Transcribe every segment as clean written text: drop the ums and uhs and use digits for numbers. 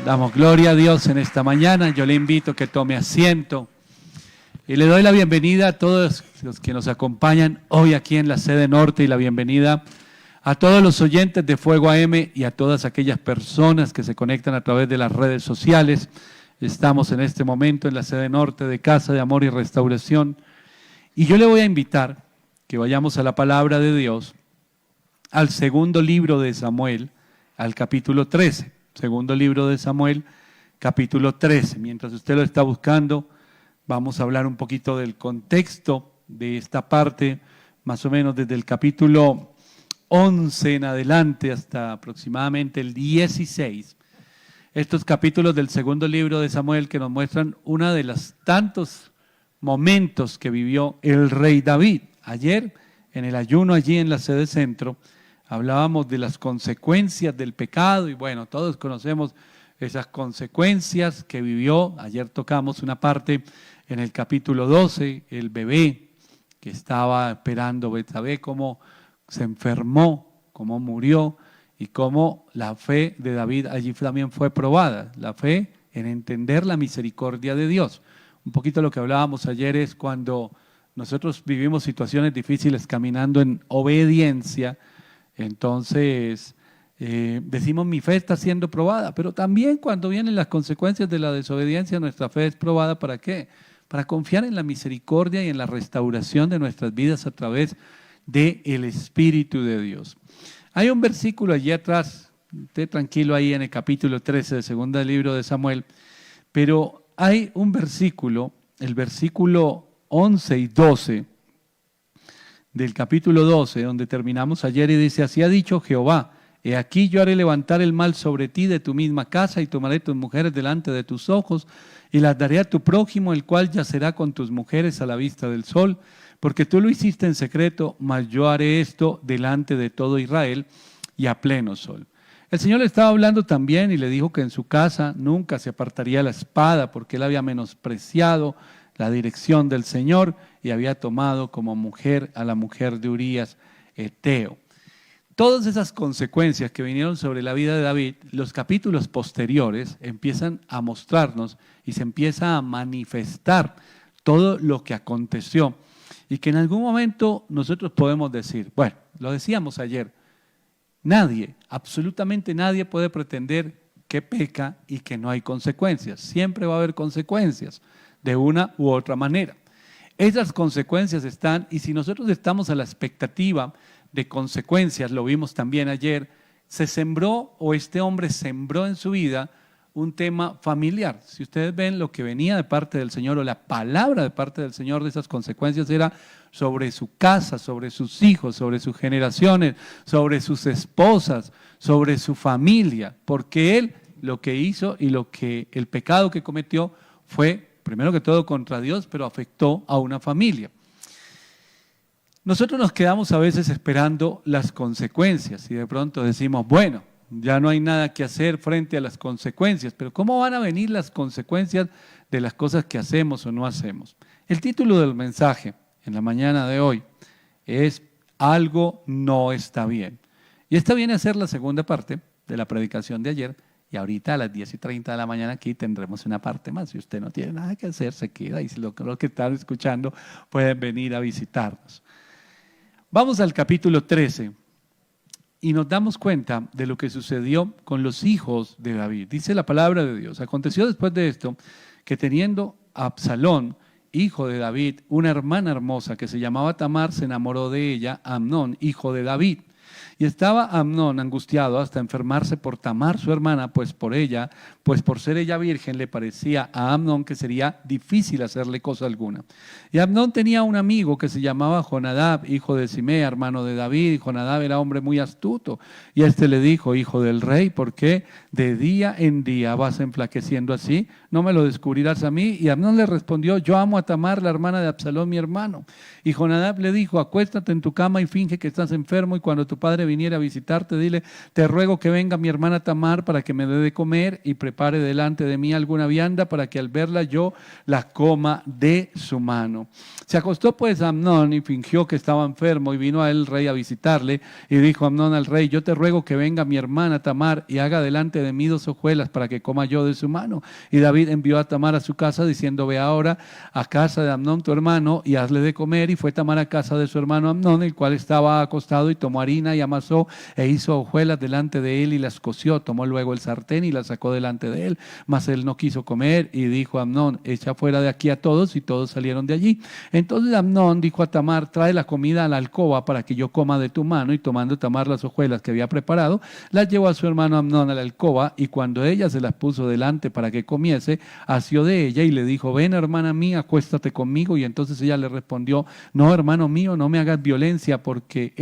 Damos gloria a Dios en esta mañana. Yo le invito a que tome asiento y le doy la bienvenida a todos los que nos acompañan hoy aquí en la sede norte y la bienvenida a todos los oyentes de Fuego AM y a todas aquellas personas que se conectan a través de las redes sociales. Estamos en este momento en la sede norte de Casa de Amor y Restauración y yo le voy a invitar que vayamos a la palabra de Dios, al segundo libro de Samuel, al capítulo 13. Segundo libro de Samuel, capítulo 13. Mientras usted lo está buscando, vamos a hablar un poquito del contexto de esta parte, más o menos desde el capítulo 11 en adelante hasta aproximadamente el 16. Estos capítulos del segundo libro de Samuel que nos muestran uno de los tantos momentos que vivió el rey David. Ayer, en el ayuno allí en la sede centro, hablábamos de las consecuencias del pecado y bueno, todos conocemos esas consecuencias que vivió. Ayer tocamos una parte en el capítulo 12, el bebé que estaba esperando Betsabé, cómo se enfermó, cómo murió y cómo la fe de David allí también fue probada. La fe en entender la misericordia de Dios. Un poquito lo que hablábamos ayer es cuando nosotros vivimos situaciones difíciles caminando en obediencia. Entonces, decimos mi fe está siendo probada, pero también cuando vienen las consecuencias de la desobediencia, nuestra fe es probada. ¿Para qué? Para confiar en la misericordia y en la restauración de nuestras vidas a través del Espíritu de Dios. Hay un versículo allí atrás, esté tranquilo ahí en el capítulo 13 del segundo libro de Samuel, pero hay un versículo, el versículo 11 y 12, del capítulo 12, donde terminamos ayer, y dice: así ha dicho Jehová, he aquí yo haré levantar el mal sobre ti de tu misma casa, y tomaré tus mujeres delante de tus ojos, y las daré a tu prójimo, el cual yacerá con tus mujeres a la vista del sol, porque tú lo hiciste en secreto, mas yo haré esto delante de todo Israel y a pleno sol. El Señor le estaba hablando también y le dijo que en su casa nunca se apartaría la espada, porque él había menospreciado la dirección del Señor y había tomado como mujer a la mujer de Urías Eteo. Todas esas consecuencias que vinieron sobre la vida de David, los capítulos posteriores empiezan a mostrarnos y se empieza a manifestar todo lo que aconteció y que en algún momento nosotros podemos decir, bueno, lo decíamos ayer, nadie, absolutamente nadie puede pretender que peca y que no hay consecuencias. Siempre va a haber consecuencias de una u otra manera. Esas consecuencias están, y si nosotros estamos a la expectativa de consecuencias, lo vimos también ayer, se sembró o este hombre sembró en su vida un tema familiar. Si ustedes ven lo que venía de parte del Señor o la palabra de parte del Señor de esas consecuencias era sobre su casa, sobre sus hijos, sobre sus generaciones, sobre sus esposas, sobre su familia, porque él lo que hizo y el pecado que cometió fue primero que todo contra Dios, pero afectó a una familia. Nosotros nos quedamos a veces esperando las consecuencias y de pronto decimos, bueno, ya no hay nada que hacer frente a las consecuencias, pero ¿cómo van a venir las consecuencias de las cosas que hacemos o no hacemos? El título del mensaje en la mañana de hoy es Algo no está bien. Y esta viene a ser la segunda parte de la predicación de ayer. Y ahorita a las 10:30 de la mañana aquí tendremos una parte más. Si usted no tiene nada que hacer, se queda. Y si los que están escuchando pueden venir a visitarnos. Vamos al capítulo 13 y nos damos cuenta de lo que sucedió con los hijos de David. Dice la palabra de Dios. Aconteció después de esto que teniendo a Absalón, hijo de David, una hermana hermosa que se llamaba Tamar, se enamoró de ella, Amnón, hijo de David. Y estaba Amnón angustiado hasta enfermarse por Tamar, su hermana, pues por ser ella virgen, le parecía a Amnón que sería difícil hacerle cosa alguna. Y Amnón tenía un amigo que se llamaba Jonadab, hijo de Simea, hermano de David, y Jonadab era hombre muy astuto. Y este le dijo, hijo del rey, ¿por qué de día en día vas enflaqueciendo así? ¿No me lo descubrirás a mí? Y Amnón le respondió, yo amo a Tamar, la hermana de Absalón, mi hermano. Y Jonadab le dijo, acuéstate en tu cama y finge que estás enfermo, y cuando tu padre padre viniera a visitarte, dile, te ruego que venga mi hermana Tamar para que me dé de comer y prepare delante de mí alguna vianda para que al verla yo la coma de su mano. Se acostó pues Amnón y fingió que estaba enfermo y vino a él el rey a visitarle y dijo Amnón al rey, yo te ruego que venga mi hermana Tamar y haga delante de mí 2 hojuelas para que coma yo de su mano. Y David envió a Tamar a su casa diciendo, ve ahora a casa de Amnón tu hermano y hazle de comer. Y fue Tamar a casa de su hermano Amnón, el cual estaba acostado, y tomó harina y amasó e hizo hojuelas delante de él y las coció. Tomó luego el sartén y las sacó delante de él, mas él no quiso comer y dijo a Amnón, echa fuera de aquí a todos, y todos salieron de allí. Entonces Amnón dijo a Tamar, trae la comida a la alcoba para que yo coma de tu mano. Y tomando Tamar las hojuelas que había preparado, las llevó a su hermano Amnón a la alcoba, y cuando ella se las puso delante para que comiese, asió de ella y le dijo, ven hermana mía, acuéstate conmigo. Y entonces ella le respondió, no hermano mío, no me hagas violencia, porque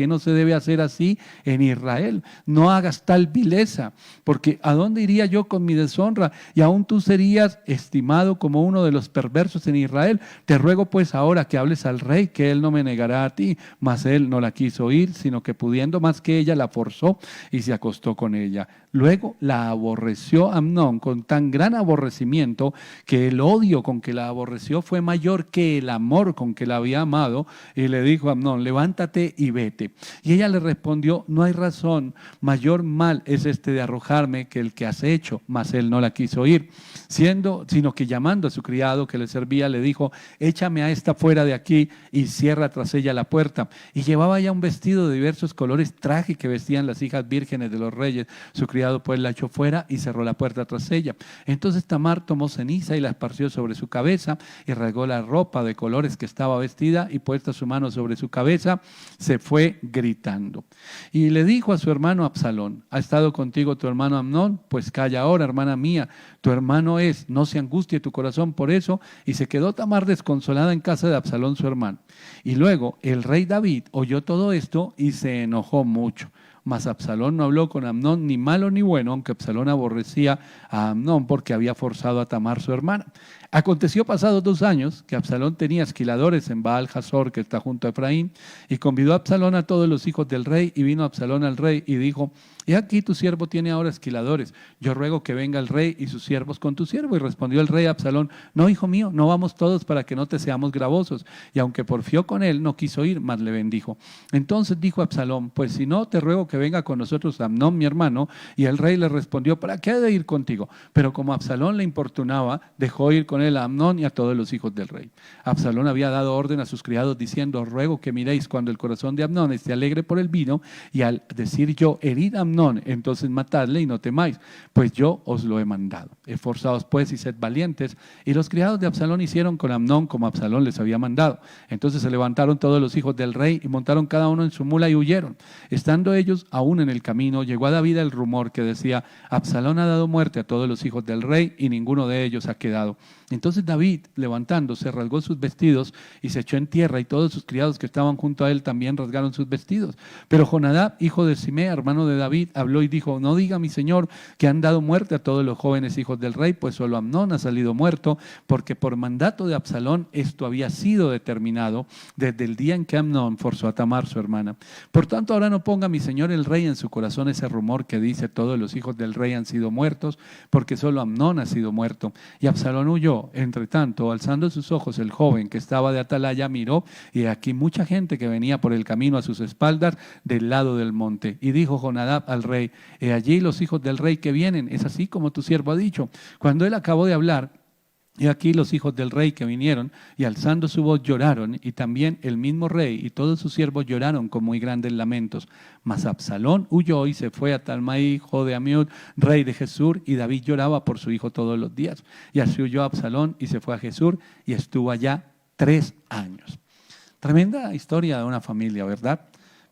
no se debe hacer así en Israel. No hagas tal vileza, porque ¿a dónde iría yo con mi deshonra? Y aún tú serías estimado como uno de los perversos en Israel. Te ruego pues ahora que hables al rey, que él no me negará a ti. Mas él no la quiso oír, sino que pudiendo más que ella, la forzó y se acostó con ella. Luego la aborreció Amnón con tan gran aborrecimiento que el odio con que la aborreció fue mayor que el amor con que la había amado, y le dijo a Amnón, levántate y vete. Y ella le respondió, no hay razón, mayor mal es este de arrojarme que el que has hecho. Mas él no la quiso oír, sino que llamando a su criado que le servía, le dijo, échame a esta fuera de aquí y cierra tras ella la puerta. Y llevaba ya un vestido de diversos colores, traje que vestían las hijas vírgenes de los reyes. Su criado pues la echó fuera y cerró la puerta tras ella. Entonces Tamar tomó ceniza y la esparció sobre su cabeza y rasgó la ropa de colores que estaba vestida, y puesta su mano sobre su cabeza, se fue gritando. Y le dijo a su hermano Absalón, ¿ha estado contigo tu hermano Amnón? Pues calla ahora, hermana mía, tu hermano es, no se angustie tu corazón por eso. Y se quedó Tamar desconsolada en casa de Absalón su hermano. Y luego el rey David oyó todo esto y se enojó mucho. Mas Absalón no habló con Amnón ni malo ni bueno, aunque Absalón aborrecía a Amnón porque había forzado a Tamar su hermana. Aconteció pasados 2 años que Absalón tenía esquiladores en Baal Hazor, que está junto a Efraín, y convidó a Absalón a todos los hijos del rey, y vino Absalón al rey y dijo, he aquí tu siervo tiene ahora esquiladores, yo ruego que venga el rey y sus siervos con tu siervo. Y respondió el rey a Absalón, no, hijo mío, no vamos todos para que no te seamos gravosos. Y aunque porfió con él, no quiso ir, mas le bendijo. Entonces dijo Absalón, pues si no, te ruego que venga con nosotros Amnón mi hermano. Y el rey le respondió, ¿para qué ha de ir contigo? Pero como Absalón le importunaba, dejó ir con él a Amnón y a todos los hijos del rey. Absalón había dado orden a sus criados diciendo, ruego que miréis cuando el corazón de Amnón esté alegre por el vino, y al decir yo, herid a Amnón, entonces matadle y no temáis, pues yo os lo he mandado. Esforzaos pues y sed valientes. Y los criados de Absalón hicieron con Amnón como Absalón les había mandado. Entonces se levantaron todos los hijos del rey y montaron cada uno en su mula y huyeron. Estando ellos aún en el camino, llegó a David el rumor que decía, Absalón ha dado muerte a todos los hijos del rey y ninguno de ellos ha quedado. Entonces David, levantándose, rasgó sus vestidos y se echó en tierra, y todos sus criados que estaban junto a él también rasgaron sus vestidos. Pero Jonadab, hijo de Simea, hermano de David, habló y dijo, no diga mi señor que han dado muerte a todos los jóvenes hijos del rey, pues solo Amnón ha salido muerto, porque por mandato de Absalón esto había sido determinado desde el día en que Amnón forzó a Tamar su hermana. Por tanto, ahora no ponga mi señor el rey en su corazón ese rumor que dice, todos los hijos del rey han sido muertos, porque solo Amnón ha sido muerto. Y Absalón huyó. Entre tanto, alzando sus ojos, el joven que estaba de atalaya miró, y aquí mucha gente que venía por el camino a sus espaldas del lado del monte. Y dijo Jonadab al rey, he allí los hijos del rey que vienen, es así como tu siervo ha dicho. Cuando él acabó de hablar, y aquí los hijos del rey que vinieron, y alzando su voz lloraron, y también el mismo rey y todos sus siervos lloraron con muy grandes lamentos. Mas Absalón huyó y se fue a Talmai, hijo de Amiud, rey de Gesur, y David lloraba por su hijo todos los días. Y así huyó Absalón y se fue a Gesur, y estuvo allá 3 años. Tremenda historia de una familia, ¿verdad?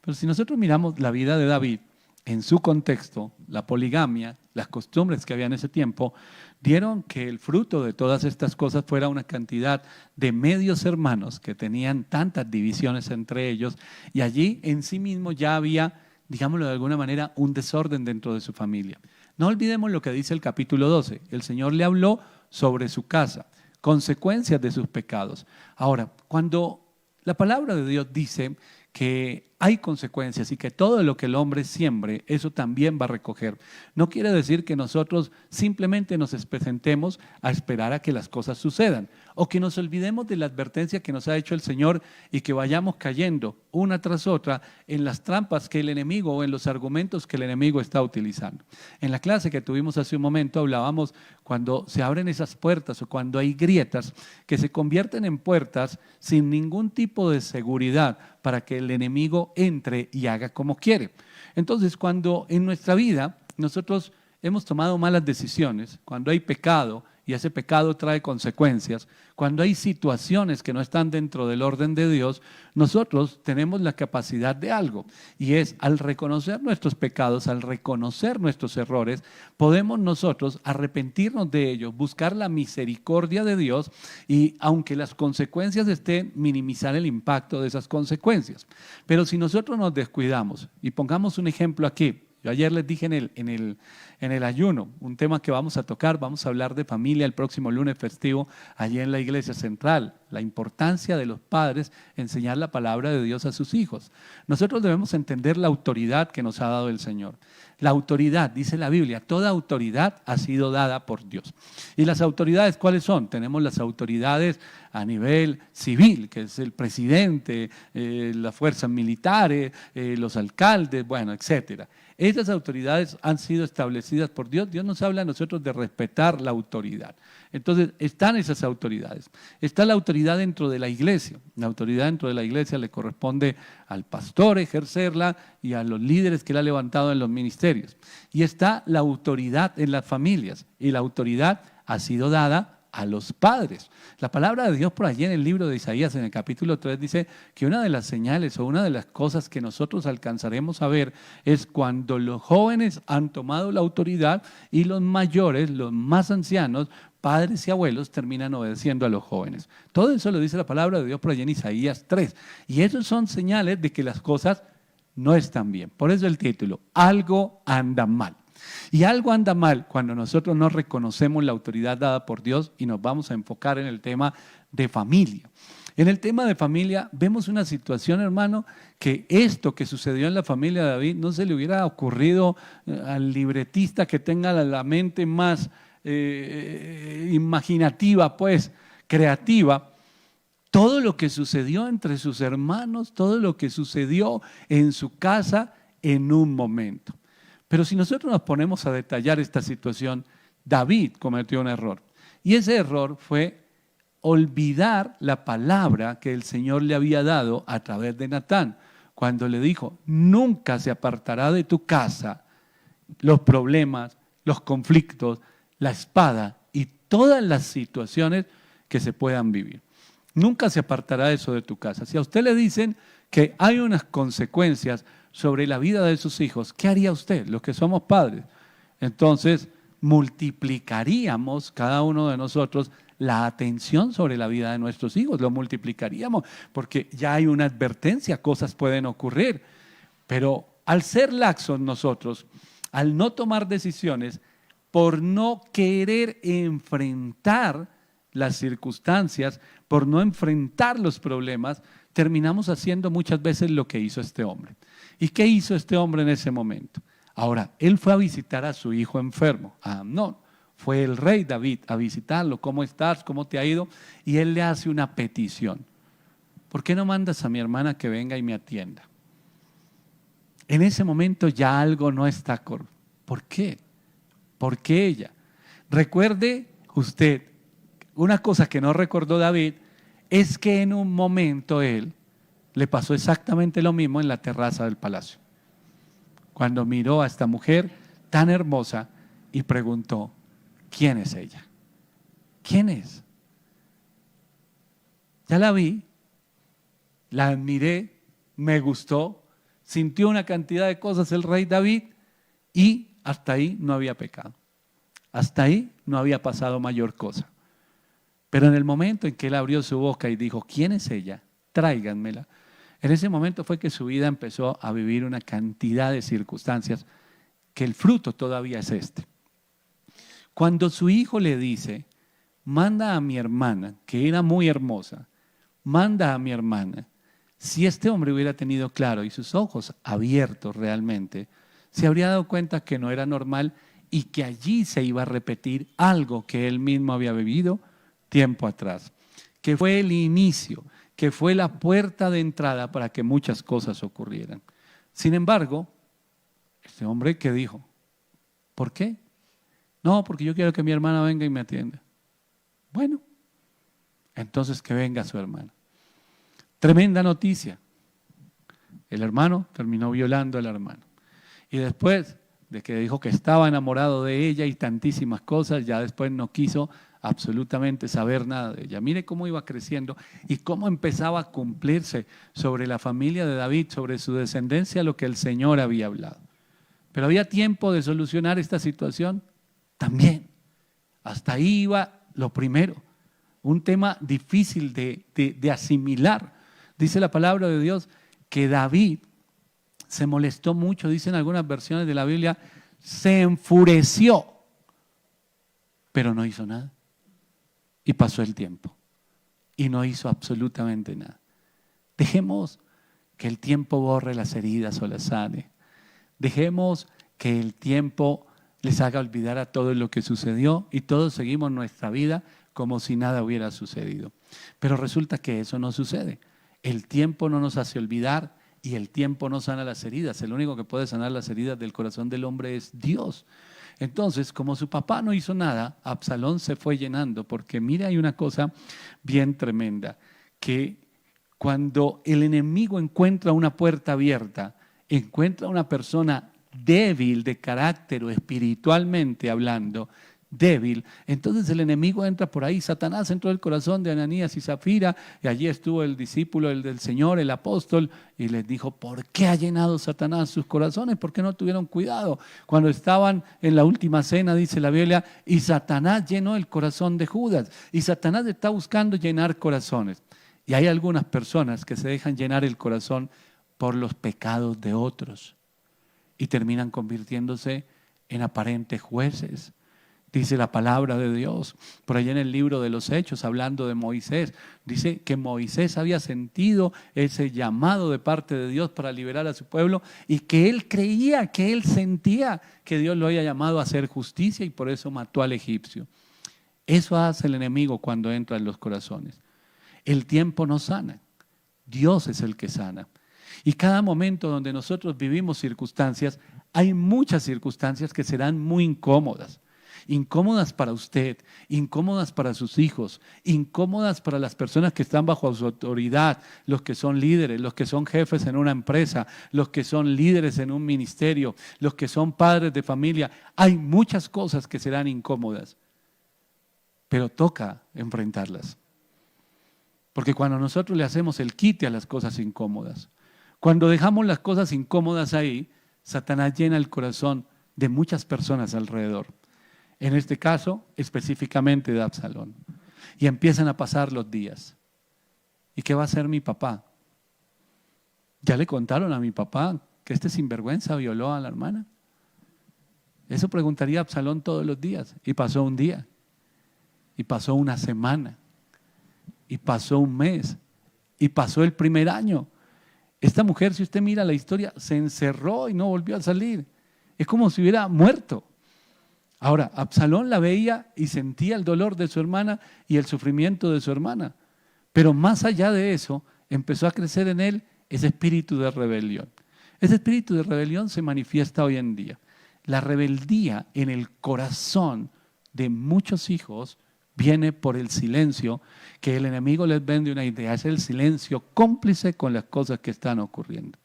Pero si nosotros miramos la vida de David, en su contexto, la poligamia, las costumbres que había en ese tiempo, dieron que el fruto de todas estas cosas fuera una cantidad de medios hermanos que tenían tantas divisiones entre ellos, y allí en sí mismo ya había, digámoslo de alguna manera, un desorden dentro de su familia. No olvidemos lo que dice el capítulo 12. El Señor le habló sobre su casa, consecuencias de sus pecados. Ahora, cuando la palabra de Dios dice que hay consecuencias y que todo lo que el hombre siembre, eso también va a recoger. No quiere decir que nosotros simplemente nos presentemos a esperar a que las cosas sucedan o que nos olvidemos de la advertencia que nos ha hecho el Señor y que vayamos cayendo una tras otra en las trampas que el enemigo o en los argumentos que el enemigo está utilizando. En la clase que tuvimos hace un momento hablábamos cuando se abren esas puertas o cuando hay grietas que se convierten en puertas sin ningún tipo de seguridad para que el enemigo entre y haga como quiere. Entonces, cuando en nuestra vida nosotros hemos tomado malas decisiones, cuando hay pecado y ese pecado trae consecuencias, cuando hay situaciones que no están dentro del orden de Dios, nosotros tenemos la capacidad de algo y es al reconocer nuestros pecados, al reconocer nuestros errores, podemos nosotros arrepentirnos de ellos, buscar la misericordia de Dios y aunque las consecuencias estén, minimizar el impacto de esas consecuencias. Pero si nosotros nos descuidamos y pongamos un ejemplo aquí, yo ayer les dije en el ayuno, un tema que vamos a tocar, vamos a hablar de familia el próximo lunes festivo allí en la iglesia central, la importancia de los padres enseñar la palabra de Dios a sus hijos. Nosotros debemos entender la autoridad que nos ha dado el Señor. La autoridad, dice la Biblia, toda autoridad ha sido dada por Dios. ¿Y las autoridades cuáles son? Tenemos las autoridades a nivel civil, que es el presidente, las fuerzas militares, los alcaldes, bueno, etcétera. Esas autoridades han sido establecidas por Dios. Dios nos habla a nosotros de respetar la autoridad. Entonces, están esas autoridades. Está la autoridad dentro de la iglesia. La autoridad dentro de la iglesia le corresponde al pastor ejercerla y a los líderes que él ha levantado en los ministerios. Y está la autoridad en las familias. Y la autoridad ha sido dada a los padres. La palabra de Dios por allí en el libro de Isaías, en el capítulo 3, dice que una de las señales o una de las cosas que nosotros alcanzaremos a ver es cuando los jóvenes han tomado la autoridad y los mayores, los más ancianos, padres y abuelos, terminan obedeciendo a los jóvenes. Todo eso lo dice la palabra de Dios por allí en Isaías 3. Y esos son señales de que las cosas no están bien. Por eso el título, algo anda mal. Y algo anda mal cuando nosotros no reconocemos la autoridad dada por Dios y nos vamos a enfocar en el tema de familia. En el tema de familia vemos una situación, hermano, que esto que sucedió en la familia de David no se le hubiera ocurrido al libretista que tenga la mente más imaginativa, pues, creativa. Todo lo que sucedió entre sus hermanos, todo lo que sucedió en su casa en un momento. Pero si nosotros nos ponemos a detallar esta situación, David cometió un error. Y ese error fue olvidar la palabra que el Señor le había dado a través de Natán, cuando le dijo, nunca se apartará de tu casa los problemas, los conflictos, la espada y todas las situaciones que se puedan vivir. Nunca se apartará eso de tu casa. Si a usted le dicen que hay unas consecuencias sobre la vida de sus hijos, ¿qué haría usted, los que somos padres? Entonces, multiplicaríamos cada uno de nosotros la atención sobre la vida de nuestros hijos, lo multiplicaríamos, porque ya hay una advertencia, cosas pueden ocurrir. Pero al ser laxos nosotros, al no tomar decisiones, por no querer enfrentar las circunstancias, por no enfrentar los problemas, terminamos haciendo muchas veces lo que hizo este hombre. ¿Y qué hizo este hombre en ese momento? Ahora, él fue a visitar a su hijo enfermo, a Amnón. Fue el rey David a visitarlo. ¿Cómo estás? ¿Cómo te ha ido? Y él le hace una petición. ¿Por qué no mandas a mi hermana que venga y me atienda? En ese momento ya algo no está correcto. ¿Por qué? ¿Por qué ella? Recuerde usted, una cosa que no recordó David es que en un momento él le pasó exactamente lo mismo en la terraza del palacio. Cuando miró a esta mujer tan hermosa y preguntó, ¿quién es ella? ¿Quién es? Ya la vi, la admiré, me gustó, sintió una cantidad de cosas el rey David y hasta ahí no había pecado. Hasta ahí no había pasado mayor cosa. Pero en el momento en que él abrió su boca y dijo, ¿quién es ella? Tráiganmela. En ese momento fue que su vida empezó a vivir una cantidad de circunstancias que el fruto todavía es este. Cuando su hijo le dice, manda a mi hermana, que era muy hermosa, manda a mi hermana, Si este hombre hubiera tenido claro y sus ojos abiertos realmente, se habría dado cuenta que no era normal y que allí se iba a repetir algo que él mismo había vivido tiempo atrás, que fue el inicio, que fue la puerta de entrada para que muchas cosas ocurrieran. Sin embargo, este hombre, ¿qué dijo? ¿Por qué? No, porque yo quiero que mi hermana venga y me atienda. Bueno, entonces que venga su hermana. Tremenda noticia. El hermano terminó violando al hermano. Y después de que dijo que estaba enamorado de ella y tantísimas cosas, ya después no quiso absolutamente saber nada de ella. Mire cómo iba creciendo y cómo empezaba a cumplirse sobre la familia de David, sobre su descendencia, lo que el Señor había hablado. Pero había tiempo de solucionar esta situación también. Hasta ahí iba lo primero. Un tema difícil de asimilar. Dice la palabra de Dios que David se molestó mucho, dicen algunas versiones de la Biblia, se enfureció, pero no hizo nada. Y pasó el tiempo y no hizo absolutamente nada. Dejemos que el tiempo borre las heridas o las sane. Dejemos que el tiempo les haga olvidar a todo lo que sucedió y todos seguimos nuestra vida como si nada hubiera sucedido. Pero resulta que eso no sucede. El tiempo no nos hace olvidar y el tiempo no sana las heridas. El único que puede sanar las heridas del corazón del hombre es Dios. Entonces, como su papá no hizo nada, Absalón se fue llenando, porque mira, hay una cosa bien tremenda, que cuando el enemigo encuentra una puerta abierta, encuentra una persona débil de carácter o espiritualmente hablando, débil, entonces el enemigo entra por ahí. Satanás entró en el corazón de Ananías y Zafira y allí estuvo el discípulo del Señor, el apóstol, y les dijo: ¿por qué ha llenado Satanás sus corazones? ¿Por qué no tuvieron cuidado? Cuando estaban en la última cena, dice la Biblia, y Satanás llenó el corazón de Judas, y Satanás está buscando llenar corazones. Y hay algunas personas que se dejan llenar el corazón por los pecados de otros y terminan convirtiéndose en aparentes jueces. Dice la palabra de Dios, por allá en el libro de los Hechos, hablando de Moisés, dice que Moisés había sentido ese llamado de parte de Dios para liberar a su pueblo y que él creía, que él sentía que Dios lo había llamado a hacer justicia y por eso mató al egipcio. Eso hace el enemigo cuando entra en los corazones. El tiempo no sana, Dios es el que sana. Y cada momento donde nosotros vivimos circunstancias, hay muchas circunstancias que serán muy incómodas. Incómodas para usted, incómodas para sus hijos, incómodas para las personas que están bajo su autoridad, los que son líderes, los que son jefes en una empresa, los que son líderes en un ministerio, los que son padres de familia. Hay muchas cosas que serán incómodas, pero toca enfrentarlas. Porque cuando nosotros le hacemos el quite a las cosas incómodas, cuando dejamos las cosas incómodas ahí, Satanás llena el corazón de muchas personas alrededor. En este caso, específicamente de Absalón. Y empiezan a pasar los días. ¿Y qué va a hacer mi papá? ¿Ya le contaron a mi papá que este sinvergüenza violó a la hermana? Eso preguntaría Absalón todos los días. Y pasó un día. Y pasó una semana. Y pasó un mes. Y pasó el primer año. Esta mujer, si usted mira la historia, se encerró y no volvió a salir. Es como si hubiera muerto. Ahora, Absalón la veía y sentía el dolor de su hermana y el sufrimiento de su hermana. Pero más allá de eso, empezó a crecer en él ese espíritu de rebelión. Ese espíritu de rebelión se manifiesta hoy en día. La rebeldía en el corazón de muchos hijos viene por el silencio que el enemigo les vende una idea. Es el silencio cómplice con las cosas que están ocurriendo.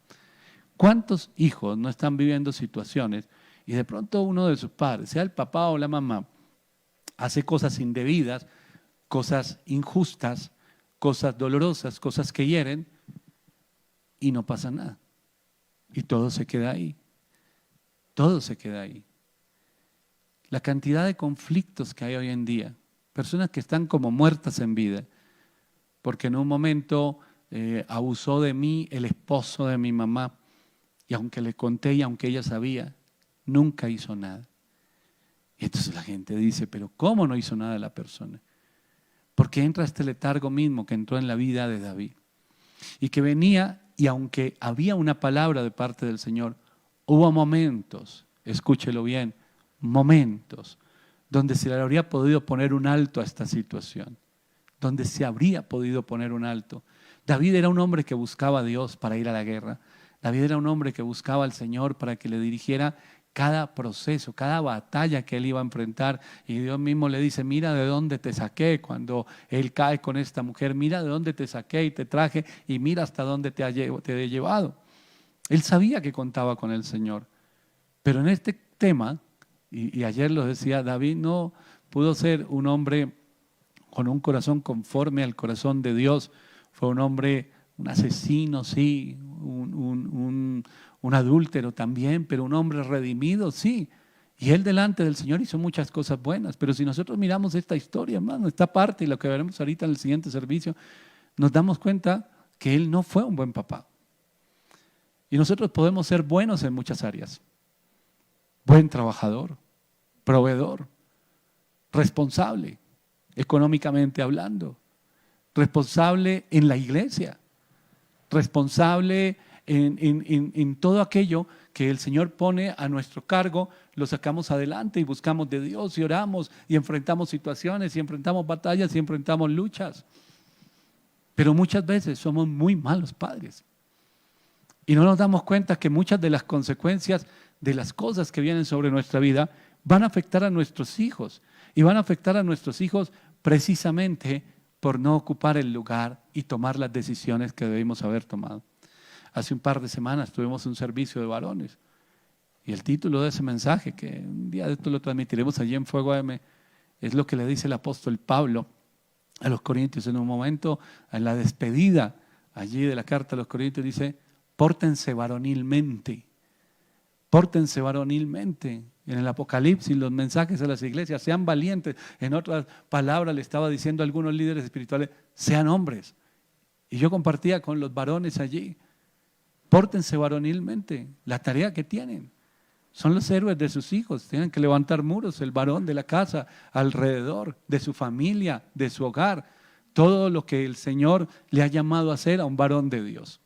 ¿Cuántos hijos no están viviendo situaciones y de pronto uno de sus padres, sea el papá o la mamá, hace cosas indebidas, cosas injustas, cosas dolorosas, cosas que hieren y no pasa nada? Y todo se queda ahí. Todo se queda ahí. La cantidad de conflictos que hay hoy en día, personas que están como muertas en vida, porque en un momento abusó de mí el esposo de mi mamá, y aunque le conté y aunque ella sabía, nunca hizo nada. Y entonces la gente dice: pero ¿cómo no hizo nada la persona? Porque entra este letargo mismo que entró en la vida de David. y que venía, y aunque había una palabra de parte del Señor, hubo momentos, escúchelo bien, momentos donde se le habría podido poner un alto a esta situación, donde se habría podido poner un alto. David era un hombre que buscaba a Dios para ir a la guerra. David era un hombre que buscaba al Señor para que le dirigiera cada proceso, cada batalla que él iba a enfrentar. Y Dios mismo le dice, mira de dónde te saqué cuando él cae con esta mujer, mira de dónde te saqué y te traje y mira hasta dónde te he llevado. Él sabía que contaba con el Señor. Pero en este tema, y ayer lo decía, David no pudo ser un hombre con un corazón conforme al corazón de Dios. Fue un hombre, un asesino, sí, un adúltero también, pero un hombre redimido, sí. Y él delante del Señor hizo muchas cosas buenas. Pero si nosotros miramos esta historia, hermano, esta parte y lo que veremos ahorita en el siguiente servicio, nos damos cuenta que él no fue un buen papá. Y nosotros podemos ser buenos en muchas áreas. Buen trabajador, proveedor, responsable, económicamente hablando, responsable en la iglesia, responsable en todo aquello que el Señor pone a nuestro cargo, lo sacamos adelante y buscamos de Dios y oramos y enfrentamos situaciones y enfrentamos batallas y enfrentamos luchas. Pero muchas veces somos muy malos padres y no nos damos cuenta que muchas de las consecuencias de las cosas que vienen sobre nuestra vida van a afectar a nuestros hijos y van a afectar a nuestros hijos precisamente por no ocupar el lugar y tomar las decisiones que debimos haber tomado. Hace un par de semanas tuvimos un servicio de varones y el título de ese mensaje, que un día de esto lo transmitiremos allí en Fuego AM, es lo que le dice el apóstol Pablo a los Corintios. En un momento, en la despedida allí de la carta a los Corintios, dice, pórtense varonilmente. Pórtense varonilmente. En el Apocalipsis, los mensajes a las iglesias, sean valientes. En otras palabras, le estaba diciendo a algunos líderes espirituales, sean hombres. Y yo compartía con los varones allí, pórtense varonilmente. La tarea que tienen son los héroes de sus hijos. Tienen que levantar muros, el varón de la casa, alrededor de su familia, de su hogar. Todo lo que el Señor le ha llamado a hacer a un varón de Dios.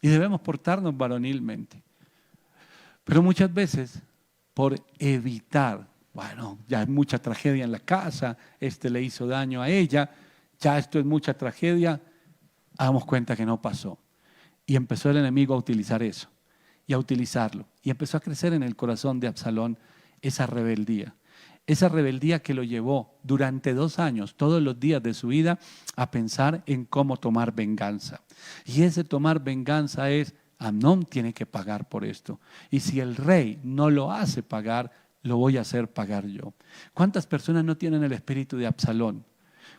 Y debemos portarnos varonilmente. Pero muchas veces, por evitar, bueno, ya hay mucha tragedia en la casa, le hizo daño a ella, ya esto es mucha tragedia, hagamos cuenta que no pasó. Y empezó el enemigo a utilizar eso, y a utilizarlo. Y empezó a crecer en el corazón de Absalón esa rebeldía que lo llevó durante 2 años, todos los días de su vida, a pensar en cómo tomar venganza. Y ese tomar venganza es, Amnón tiene que pagar por esto. Y si el rey no lo hace pagar, lo voy a hacer pagar yo. ¿Cuántas personas no tienen el espíritu de Absalón?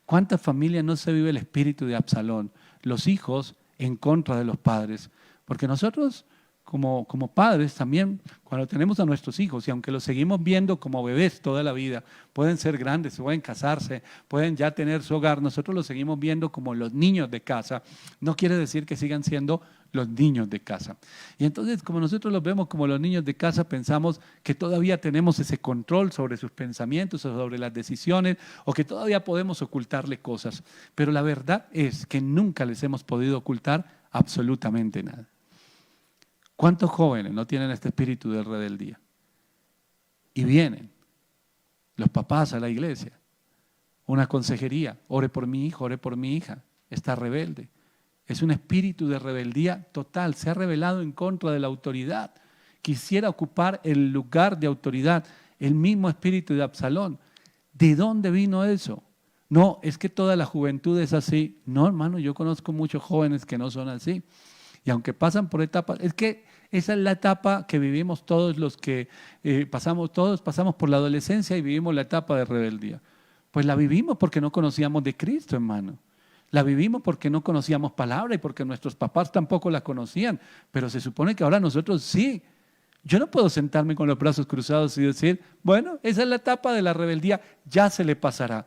¿Cuántas familias no se vive el espíritu de Absalón? Los hijos en contra de los padres. Porque nosotros, como padres, también cuando tenemos a nuestros hijos, y aunque los seguimos viendo como bebés toda la vida, pueden ser grandes, pueden casarse, pueden ya tener su hogar, nosotros los seguimos viendo como los niños de casa. No quiere decir que sigan siendo los niños de casa. Y entonces, como nosotros los vemos como los niños de casa, pensamos que todavía tenemos ese control sobre sus pensamientos o sobre las decisiones, o que todavía podemos ocultarle cosas. Pero la verdad es que nunca les hemos podido ocultar absolutamente nada. ¿Cuántos jóvenes no tienen este espíritu de rebeldía? Y vienen los papás a la iglesia, una consejería, ore por mi hijo, ore por mi hija, está rebelde. Es un espíritu de rebeldía total, se ha rebelado en contra de la autoridad. Quisiera ocupar el lugar de autoridad, el mismo espíritu de Absalón. ¿De dónde vino eso? No, es que toda la juventud es así. No, hermano, yo conozco muchos jóvenes que no son así. Y aunque pasan por etapas, es que esa es la etapa que vivimos todos los que pasamos por la adolescencia y vivimos la etapa de rebeldía. Pues la vivimos porque no conocíamos de Cristo, hermano. La vivimos porque no conocíamos palabra y porque nuestros papás tampoco la conocían. Pero se supone que ahora nosotros sí. Yo no puedo sentarme con los brazos cruzados y decir, bueno, esa es la etapa de la rebeldía, ya se le pasará.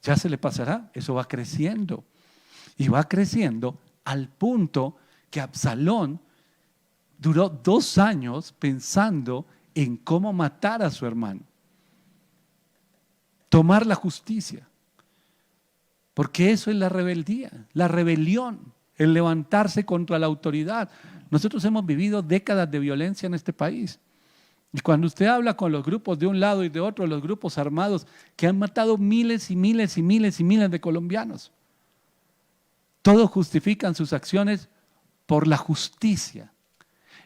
Ya se le pasará, eso va creciendo. Y va creciendo al punto que Absalón duró 2 años pensando en cómo matar a su hermano. Tomar la justicia. Porque eso es la rebeldía, la rebelión. el levantarse contra la autoridad. Nosotros hemos vivido décadas de violencia en este país. Y cuando usted habla con los grupos de un lado y de otro, los grupos armados que han matado miles y miles y miles y miles de colombianos, todos justifican sus acciones por la justicia.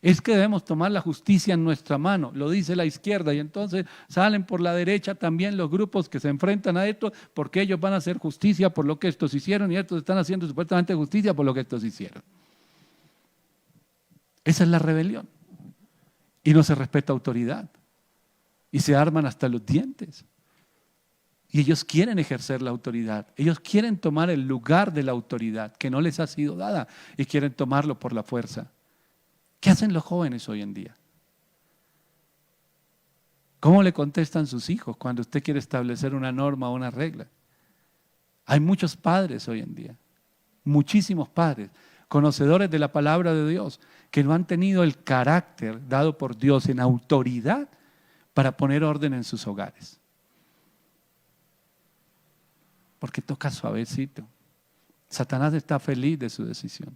Es que debemos tomar la justicia en nuestra mano, lo dice la izquierda, y entonces salen por la derecha también los grupos que se enfrentan a esto porque ellos van a hacer justicia por lo que estos hicieron y estos están haciendo supuestamente justicia por lo que estos hicieron. Esa es la rebelión. Y no se respeta autoridad. Y se arman hasta los dientes. Y ellos quieren ejercer la autoridad. Ellos quieren tomar el lugar de la autoridad que no les ha sido dada y quieren tomarlo por la fuerza. ¿Qué hacen los jóvenes hoy en día? ¿Cómo le contestan sus hijos cuando usted quiere establecer una norma o una regla? Hay muchos padres hoy en día, muchísimos padres, conocedores de la palabra de Dios, que no han tenido el carácter dado por Dios en autoridad para poner orden en sus hogares. Porque toca suavecito. Satanás está feliz de su decisión.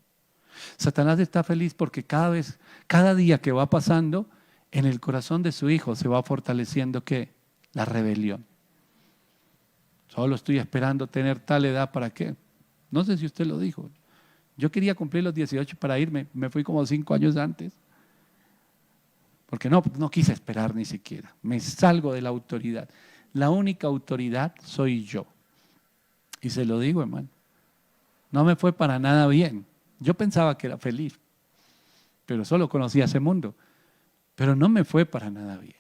Satanás está feliz porque cada día que va pasando, en el corazón de su hijo se va fortaleciendo ¿qué? La rebelión. Solo estoy esperando tener tal edad para qué. No sé si usted lo dijo. Yo quería cumplir los 18 para irme, me fui como 5 años antes. Porque no quise esperar ni siquiera. Me salgo de la autoridad. La única autoridad soy yo. Y se lo digo, hermano. No me fue para nada bien. Yo pensaba que era feliz, pero solo conocía ese mundo. Pero no me fue para nada bien.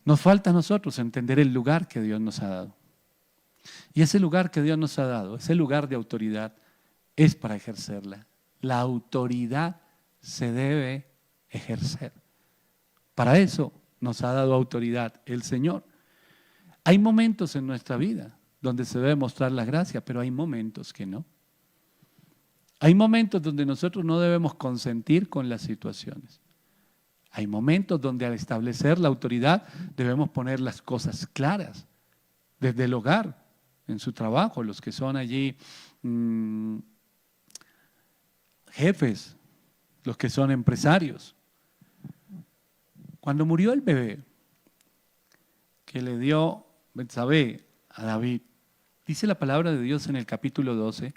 Nos falta a nosotros entender el lugar que Dios nos ha dado. Y ese lugar que Dios nos ha dado, ese lugar de autoridad, es para ejercerla. La autoridad se debe ejercer. Para eso nos ha dado autoridad el Señor. Hay momentos en nuestra vida donde se debe mostrar la gracia, pero hay momentos que no. Hay momentos donde nosotros no debemos consentir con las situaciones. Hay momentos donde al establecer la autoridad debemos poner las cosas claras, desde el hogar, en su trabajo, los que son allí jefes, los que son empresarios. Cuando murió el bebé que le dio Betsabé a David, dice la palabra de Dios en el capítulo 12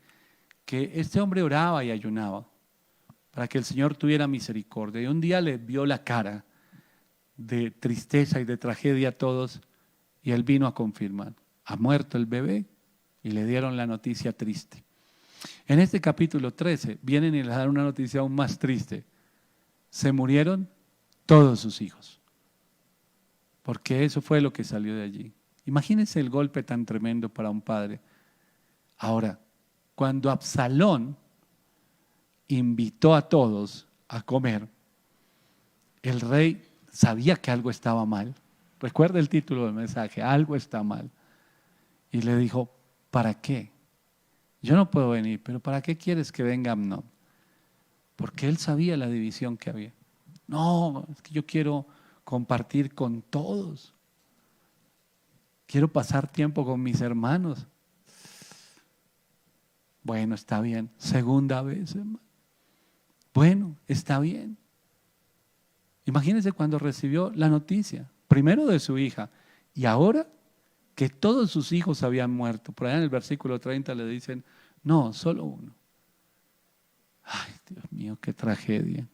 que este hombre oraba y ayunaba para que el Señor tuviera misericordia. Y un día le vio la cara de tristeza y de tragedia a todos y él vino a confirmar. Ha muerto el bebé y le dieron la noticia triste. En este capítulo 13 vienen y les dan una noticia aún más triste. Se murieron todos sus hijos. Porque eso fue lo que salió de allí. Imagínense el golpe tan tremendo para un padre. Ahora, cuando Absalón invitó a todos a comer, el rey sabía que algo estaba mal. Recuerda el título del mensaje, algo está mal. Y le dijo, ¿para qué? Yo no puedo venir, pero ¿para qué quieres que venga Amnón? Porque él sabía la división que había. No, es que yo quiero compartir con todos. Quiero pasar tiempo con mis hermanos. Bueno, está bien. Segunda vez, hermano. Bueno, está bien. Imagínense cuando recibió la noticia, primero de su hija, y ahora que todos sus hijos habían muerto. Por allá en el versículo 30 le dicen, no, solo uno. Ay, Dios mío, qué tragedia.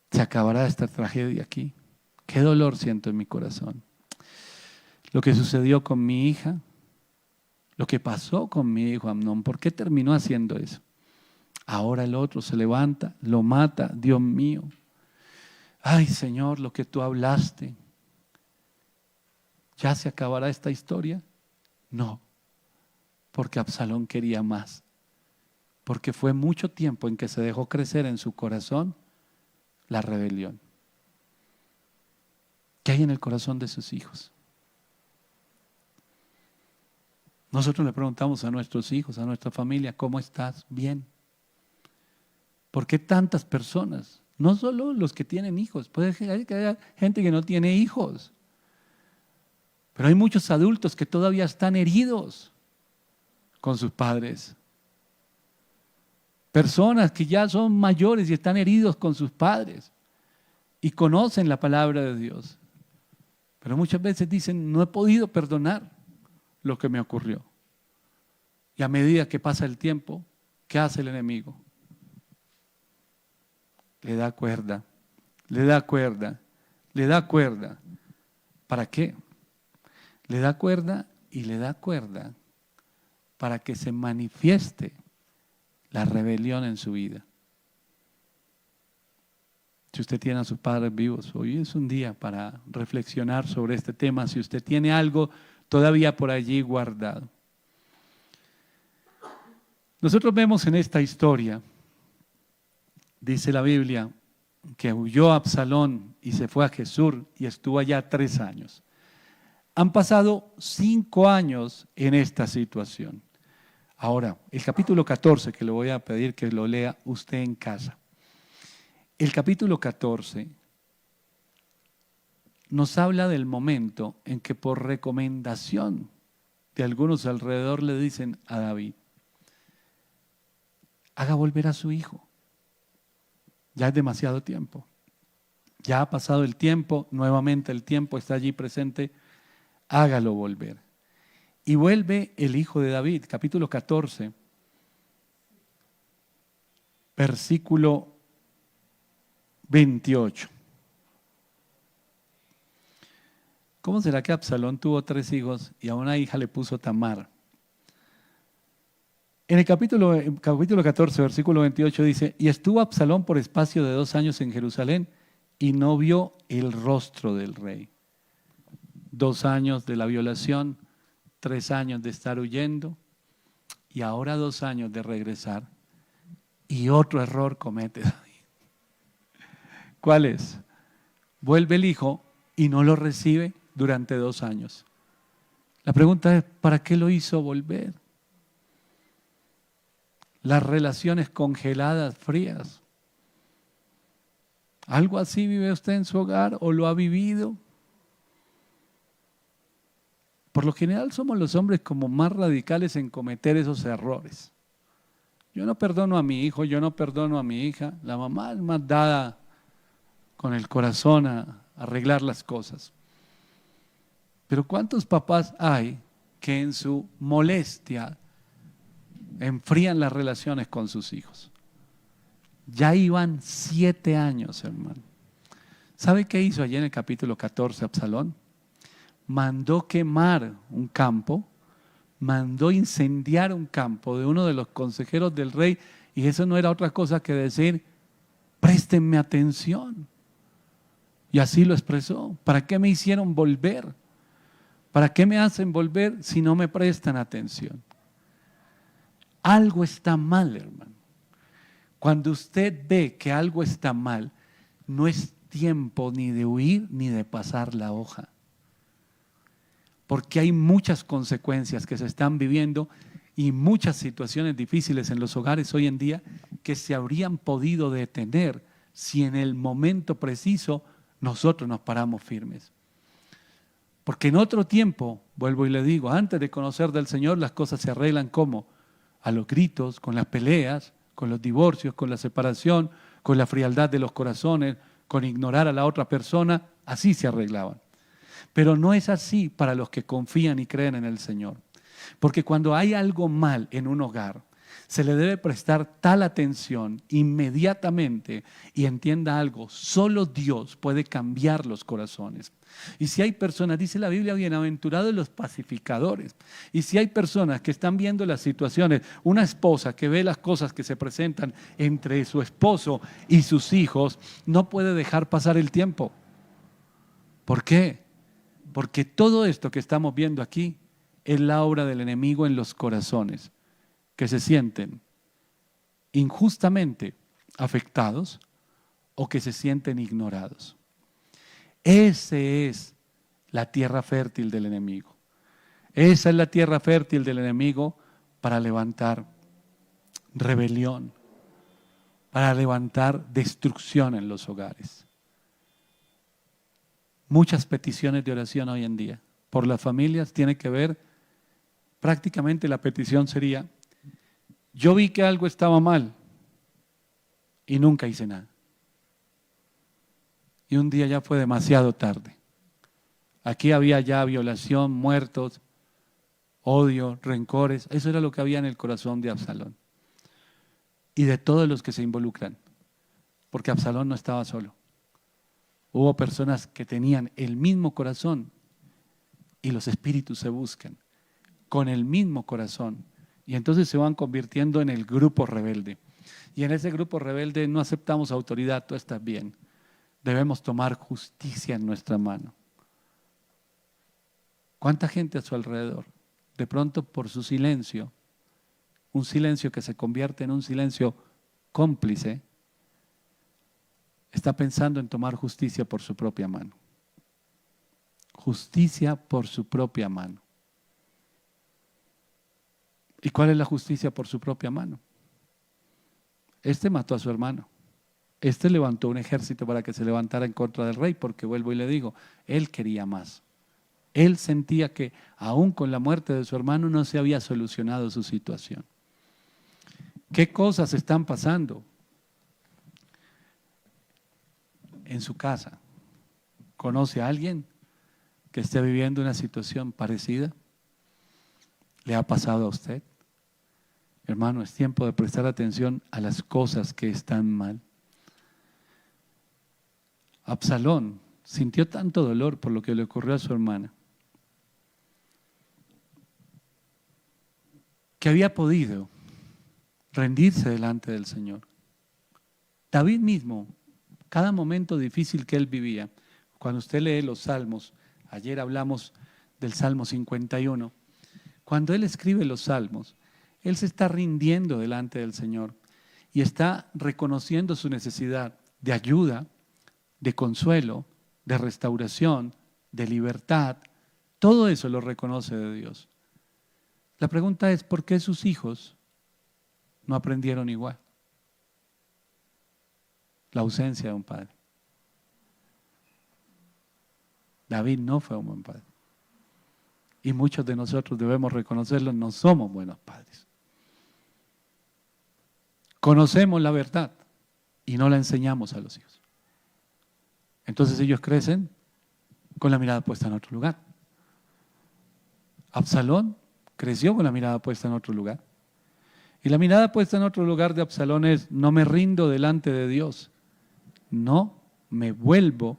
Se acabará esta tragedia aquí. Qué dolor siento en mi corazón. Lo que sucedió con mi hija, lo que pasó con mi hijo Amnón, ¿por qué terminó haciendo eso? Ahora el otro se levanta, lo mata, Dios mío. Ay, Señor, lo que tú hablaste. ¿Ya se acabará esta historia? No, porque Absalón quería más. Porque fue mucho tiempo en que se dejó crecer en su corazón la rebelión. ¿Qué hay en el corazón de sus hijos? Nosotros le preguntamos a nuestros hijos, a nuestra familia, ¿cómo estás? Bien. ¿Por qué tantas personas? No solo los que tienen hijos, puede que haya gente que no tiene hijos. Pero hay muchos adultos que todavía están heridos. con sus padres. Personas que ya son mayores y están heridos con sus padres y conocen la palabra de Dios. Pero muchas veces dicen, no he podido perdonar lo que me ocurrió. Y a medida que pasa el tiempo, ¿qué hace el enemigo? Le da cuerda, le da cuerda, le da cuerda. ¿Para qué? Le da cuerda y le da cuerda para que se manifieste la rebelión en su vida. Si usted tiene a sus padres vivos, hoy es un día para reflexionar sobre este tema. Si usted tiene algo todavía por allí guardado. Nosotros vemos en esta historia, dice la Biblia, que huyó Absalón y se fue a Gesur y estuvo allá 3 años. Han pasado 5 años en esta situación. Ahora, el capítulo 14, que le voy a pedir que lo lea usted en casa. El capítulo 14 nos habla del momento en que por recomendación de algunos alrededor le dicen a David, haga volver a su hijo. Ya es demasiado tiempo. Ya ha pasado el tiempo, nuevamente el tiempo está allí presente, hágalo volver. Y vuelve el hijo de David, capítulo 14, versículo 28. ¿Cómo será que Absalón tuvo 3 hijos y a una hija le puso Tamar? En el capítulo 14, versículo 28 dice, y estuvo Absalón por espacio de 2 años en Jerusalén y no vio el rostro del rey. 2 años de la violación, 3 años de estar huyendo y ahora 2 años de regresar. Y otro error comete David. ¿Cuál es? Vuelve el hijo y no lo recibe durante 2 años. La pregunta es, ¿para qué lo hizo volver? Las relaciones congeladas, frías. ¿Algo así vive usted en su hogar o lo ha vivido? Por lo general somos los hombres como más radicales en cometer esos errores. Yo no perdono a mi hijo, yo no perdono a mi hija. La mamá es más dada con el corazón a arreglar las cosas. Pero ¿cuántos papás hay que en su molestia enfrían las relaciones con sus hijos? Ya iban 7 años, hermano. ¿Sabe qué hizo allí en el capítulo 14 Absalón? Mandó quemar un campo, mandó incendiar un campo de uno de los consejeros del rey, y eso no era otra cosa que decir, préstenme atención. Y así lo expresó. ¿Para qué me hicieron volver? ¿Para qué me hacen volver si no me prestan atención? Algo está mal, hermano. Cuando usted ve que algo está mal, no es tiempo ni de huir ni de pasar la hoja. Porque hay muchas consecuencias que se están viviendo y muchas situaciones difíciles en los hogares hoy en día que se habrían podido detener si en el momento preciso nosotros nos paramos firmes. Porque en otro tiempo, vuelvo y le digo, antes de conocer del Señor, las cosas se arreglan ¿cómo? A los gritos, con las peleas, con los divorcios, con la separación, con la frialdad de los corazones, con ignorar a la otra persona, así se arreglaban. Pero no es así para los que confían y creen en el Señor. Porque cuando hay algo mal en un hogar, se le debe prestar tal atención inmediatamente y entienda algo, solo Dios puede cambiar los corazones. Y si hay personas, dice la Biblia, bienaventurados los pacificadores. Y si hay personas que están viendo las situaciones, una esposa que ve las cosas que se presentan entre su esposo y sus hijos, no puede dejar pasar el tiempo. ¿Por qué? Porque todo esto que estamos viendo aquí es la obra del enemigo en los corazones, que se sienten injustamente afectados o que se sienten ignorados. Esa es la tierra fértil del enemigo. Esa es la tierra fértil del enemigo para levantar rebelión, para levantar destrucción en los hogares. Muchas peticiones de oración hoy en día por las familias tienen que ver prácticamente la petición sería: yo vi que algo estaba mal y nunca hice nada. Y un día ya fue demasiado tarde. Aquí había ya violación, muertos, odio, rencores. Eso era lo que había en el corazón de Absalón y de todos los que se involucran, porque Absalón no estaba solo. Hubo personas que tenían el mismo corazón, y los espíritus se buscan con el mismo corazón, y entonces se van convirtiendo en el grupo rebelde. Y en ese grupo rebelde no aceptamos autoridad. Tú estás bien, debemos tomar justicia en nuestra mano. ¿Cuánta gente a su alrededor, de pronto por su silencio, un silencio que se convierte en un silencio cómplice, está pensando en tomar justicia por su propia mano? Justicia por su propia mano. ¿Y cuál es la justicia por su propia mano? Este mató a su hermano. Este levantó un ejército para que se levantara en contra del rey, porque vuelvo y le digo, él quería más. Él sentía que aún con la muerte de su hermano no se había solucionado su situación. ¿Qué cosas están pasando en su casa? ¿Conoce a alguien que esté viviendo una situación parecida? ¿Le ha pasado a usted? Hermano, es tiempo de prestar atención a las cosas que están mal. Absalón sintió tanto dolor por lo que le ocurrió a su hermana, que había podido rendirse delante del Señor. David mismo, cada momento difícil que él vivía, cuando usted lee los salmos, ayer hablamos del Salmo 51, cuando él escribe los salmos, él se está rindiendo delante del Señor y está reconociendo su necesidad de ayuda, de consuelo, de restauración, de libertad. Todo eso lo reconoce de Dios. La pregunta es, ¿por qué sus hijos no aprendieron igual? La ausencia de un padre. David no fue un buen padre. Y muchos de nosotros debemos reconocerlo, no somos buenos padres. Conocemos la verdad y no la enseñamos a los hijos. Entonces ellos crecen con la mirada puesta en otro lugar. Absalón creció con la mirada puesta en otro lugar. Y la mirada puesta en otro lugar de Absalón es: no me rindo delante de Dios, no me vuelvo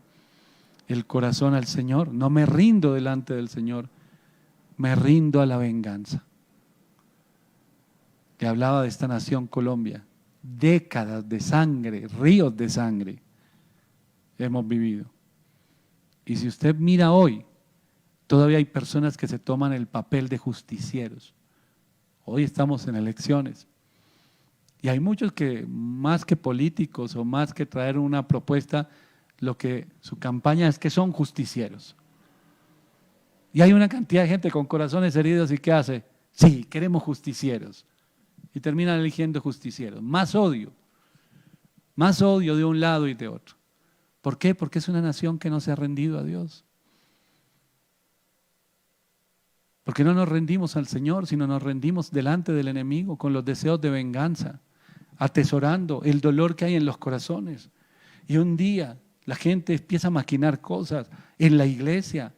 el corazón al Señor, no me rindo delante del Señor, me rindo a la venganza. Le hablaba de esta nación Colombia, décadas de sangre, ríos de sangre hemos vivido. Y si usted mira hoy, todavía hay personas que se toman el papel de justicieros. Hoy estamos en elecciones y hay muchos que, más que políticos o más que traer una propuesta, lo que su campaña es que son justicieros. Y hay una cantidad de gente con corazones heridos y ¿qué hace? Sí, queremos justicieros. Y terminan eligiendo justicieros. Más odio de un lado y de otro. ¿Por qué? Porque es una nación que no se ha rendido a Dios. Porque no nos rendimos al Señor, sino nos rendimos delante del enemigo con los deseos de venganza, atesorando el dolor que hay en los corazones. Y un día la gente empieza a maquinar cosas en la iglesia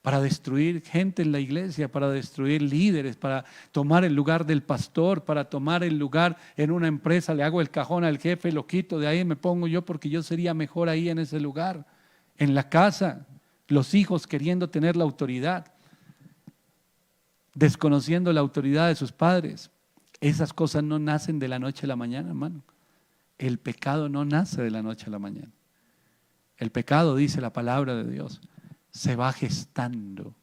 para destruir gente en la iglesia, para destruir líderes, para tomar el lugar del pastor, para tomar el lugar en una empresa. Le hago el cajón al jefe, lo quito de ahí, me pongo yo porque yo sería mejor ahí en ese lugar. En la casa, los hijos queriendo tener la autoridad, desconociendo la autoridad de sus padres. Esas cosas no nacen de la noche a la mañana, hermano. El pecado no nace de la noche a la mañana. El pecado, dice la palabra de Dios, se va gestando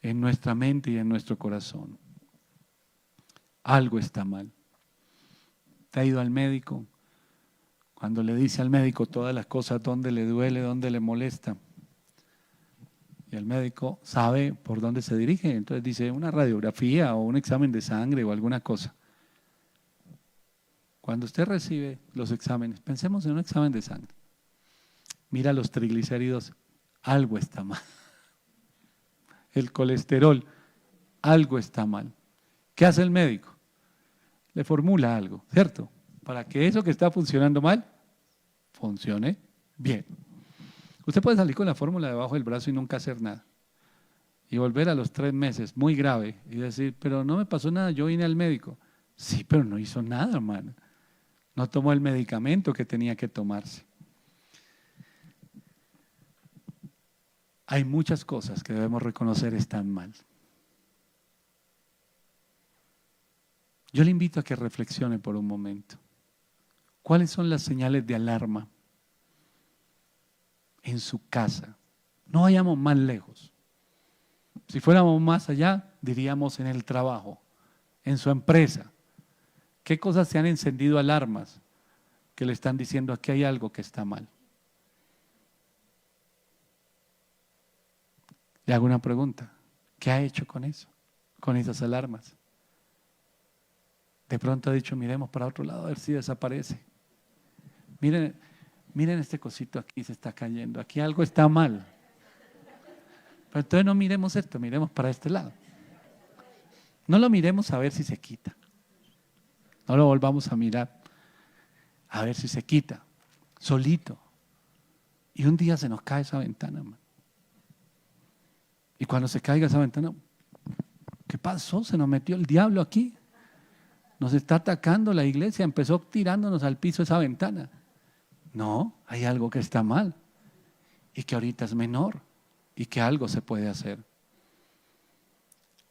en nuestra mente y en nuestro corazón. Algo está mal. ¿Te ha ido al médico? Cuando le dice al médico todas las cosas, dónde le duele, dónde le molesta, y el médico sabe por dónde se dirige, entonces dice una radiografía o un examen de sangre o alguna cosa. Cuando usted recibe los exámenes, pensemos en un examen de sangre, mira los triglicéridos, algo está mal. El colesterol, algo está mal. ¿Qué hace el médico? Le formula algo, ¿cierto? Para que eso que está funcionando mal, funcione bien. Usted puede salir con la fórmula debajo del brazo y nunca hacer nada. Y volver a los 3 meses, muy grave, y decir, pero no me pasó nada, yo vine al médico. Sí, pero no hizo nada, hermano. No tomó el medicamento que tenía que tomarse. Hay muchas cosas que debemos reconocer están mal. Yo le invito a que reflexione por un momento. ¿Cuáles son las señales de alarma en su casa? No vayamos más lejos. Si fuéramos más allá, diríamos en el trabajo, en su empresa. ¿Qué cosas se han encendido alarmas que le están diciendo aquí hay algo que está mal? Le hago una pregunta. ¿Qué ha hecho con eso? Con esas alarmas. De pronto ha dicho, miremos para otro lado a ver si desaparece. Miren este cosito aquí se está cayendo. Aquí algo está mal. Pero entonces no miremos esto, miremos para este lado. No lo miremos a ver si se quita. No lo volvamos a mirar a ver si se quita, solito. Y un día se nos cae esa ventana, man. Y cuando se caiga esa ventana, ¿qué pasó? Se nos metió el diablo aquí. Nos está atacando la iglesia, empezó tirándonos al piso esa ventana. No, hay algo que está mal y que ahorita es menor y que algo se puede hacer.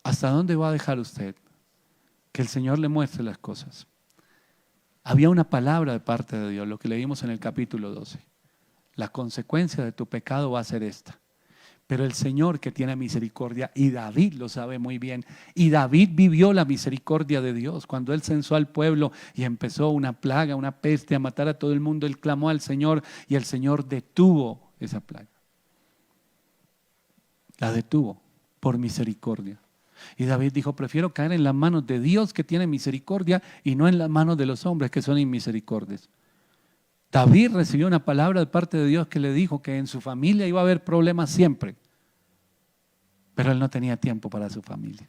¿Hasta dónde va a dejar usted que el Señor le muestre las cosas? Había una palabra de parte de Dios, lo que leímos en el capítulo 12. La consecuencia de tu pecado va a ser esta. Pero el Señor que tiene misericordia, y David lo sabe muy bien, y David vivió la misericordia de Dios. Cuando él censó al pueblo y empezó una plaga, una peste a matar a todo el mundo, él clamó al Señor y el Señor detuvo esa plaga. La detuvo por misericordia. Y David dijo, prefiero caer en las manos de Dios que tiene misericordia y no en las manos de los hombres que son inmisericordias. David recibió una palabra de parte de Dios que le dijo que en su familia iba a haber problemas siempre, pero él no tenía tiempo para su familia.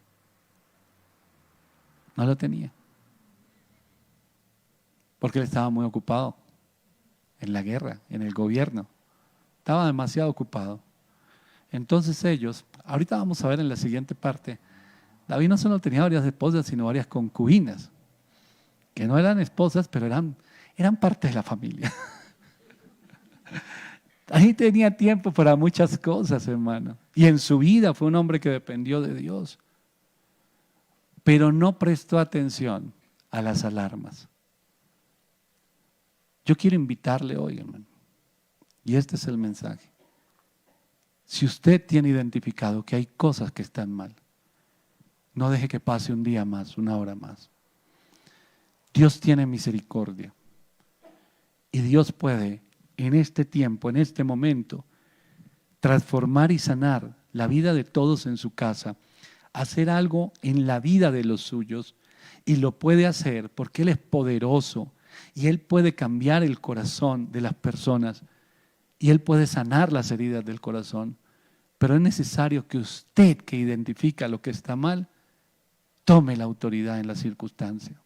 No lo tenía. Porque él estaba muy ocupado en la guerra, en el gobierno. Estaba demasiado ocupado. Entonces ellos, ahorita vamos a ver en la siguiente parte, David no solo tenía varias esposas, sino varias concubinas, que no eran esposas, pero eran parte de la familia. Ahí tenía tiempo para muchas cosas, hermano. Y en su vida fue un hombre que dependió de Dios. Pero no prestó atención a las alarmas. Yo quiero invitarle hoy, hermano. Y este es el mensaje. Si usted tiene identificado que hay cosas que están mal, no deje que pase un día más, una hora más. Dios tiene misericordia. Y Dios puede, en este tiempo, en este momento, transformar y sanar la vida de todos en su casa, hacer algo en la vida de los suyos, y lo puede hacer porque Él es poderoso y Él puede cambiar el corazón de las personas y Él puede sanar las heridas del corazón. Pero es necesario que usted, que identifica lo que está mal, tome la autoridad en la circunstancia.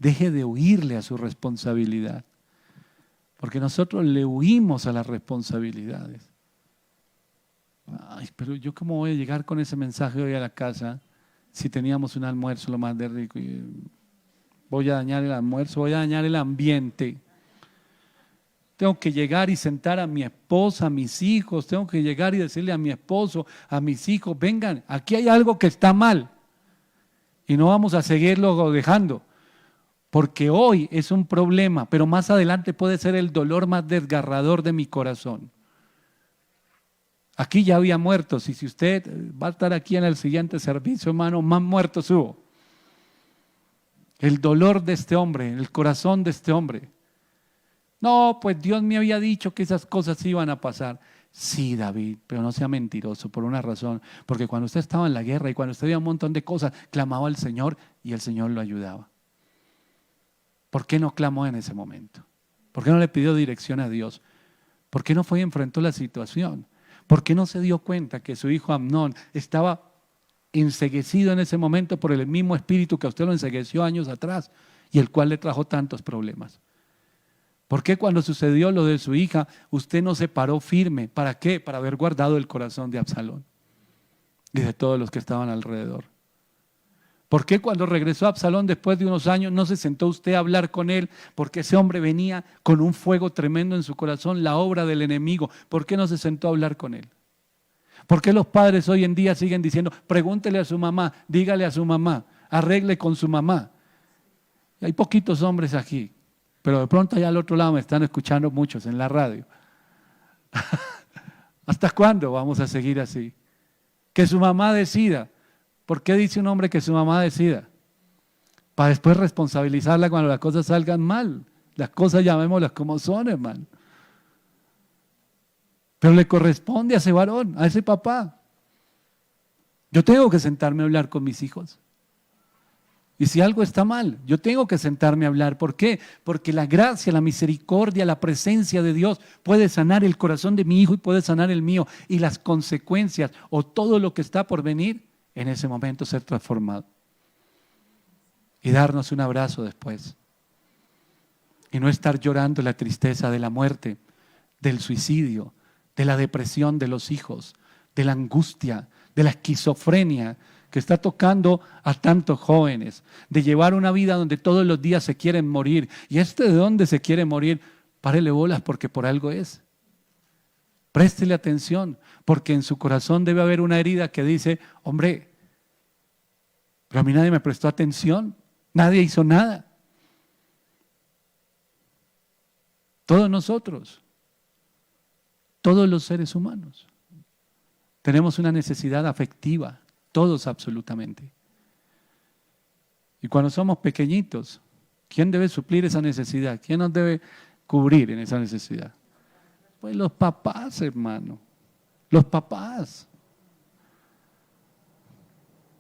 Deje de huirle a su responsabilidad. Porque nosotros le huimos a las responsabilidades. Ay, pero yo cómo voy a llegar con ese mensaje hoy a la casa si teníamos un almuerzo lo más de rico. Voy a dañar el almuerzo, voy a dañar el ambiente. Tengo que llegar y sentar a mi esposa, a mis hijos. Tengo que llegar y decirle a mi esposo, a mis hijos, vengan, aquí hay algo que está mal. Y no vamos a seguirlo dejando. Porque hoy es un problema, pero más adelante puede ser el dolor más desgarrador de mi corazón. Aquí ya había muertos, y si usted va a estar aquí en el siguiente servicio, hermano, más muertos hubo. El dolor de este hombre, el corazón de este hombre. No, pues Dios me había dicho que esas cosas iban a pasar. Sí, David, pero no sea mentiroso por una razón. Porque cuando usted estaba en la guerra y cuando usted veía un montón de cosas, clamaba al Señor y el Señor lo ayudaba. ¿Por qué no clamó en ese momento? ¿Por qué no le pidió dirección a Dios? ¿Por qué no fue y enfrentó la situación? ¿Por qué no se dio cuenta que su hijo Amnón estaba enceguecido en ese momento por el mismo espíritu que a usted lo encegueció años atrás y el cual le trajo tantos problemas? ¿Por qué cuando sucedió lo de su hija, usted no se paró firme? ¿Para qué? Para haber guardado el corazón de Absalón y de todos los que estaban alrededor. ¿Por qué cuando regresó Absalón después de unos años no se sentó usted a hablar con él? Porque ese hombre venía con un fuego tremendo en su corazón, la obra del enemigo. ¿Por qué no se sentó a hablar con él? ¿Por qué los padres hoy en día siguen diciendo, pregúntele a su mamá, dígale a su mamá, arregle con su mamá? Y hay poquitos hombres aquí, pero de pronto allá al otro lado me están escuchando muchos en la radio. ¿Hasta cuándo vamos a seguir así? Que su mamá decida. ¿Por qué dice un hombre que su mamá decida? Para después responsabilizarla cuando las cosas salgan mal. Las cosas llamémoslas como son, hermano. Pero le corresponde a ese varón, a ese papá. Yo tengo que sentarme a hablar con mis hijos. Y si algo está mal, yo tengo que sentarme a hablar. ¿Por qué? Porque la gracia, la misericordia, la presencia de Dios puede sanar el corazón de mi hijo y puede sanar el mío. Y las consecuencias o todo lo que está por venir, en ese momento ser transformado. Y darnos un abrazo después. Y no estar llorando la tristeza de la muerte, del suicidio, de la depresión de los hijos, de la angustia, de la esquizofrenia que está tocando a tantos jóvenes, de llevar una vida donde todos los días se quieren morir. ¿Y de dónde se quiere morir? Párele bolas porque por algo es. Préstele atención, porque en su corazón debe haber una herida que dice, hombre, pero a mí nadie me prestó atención, nadie hizo nada. Todos nosotros, todos los seres humanos, tenemos una necesidad afectiva, todos absolutamente. Y cuando somos pequeñitos, ¿quién debe suplir esa necesidad? ¿Quién nos debe cubrir en esa necesidad? Pues los papás, hermano, los papás.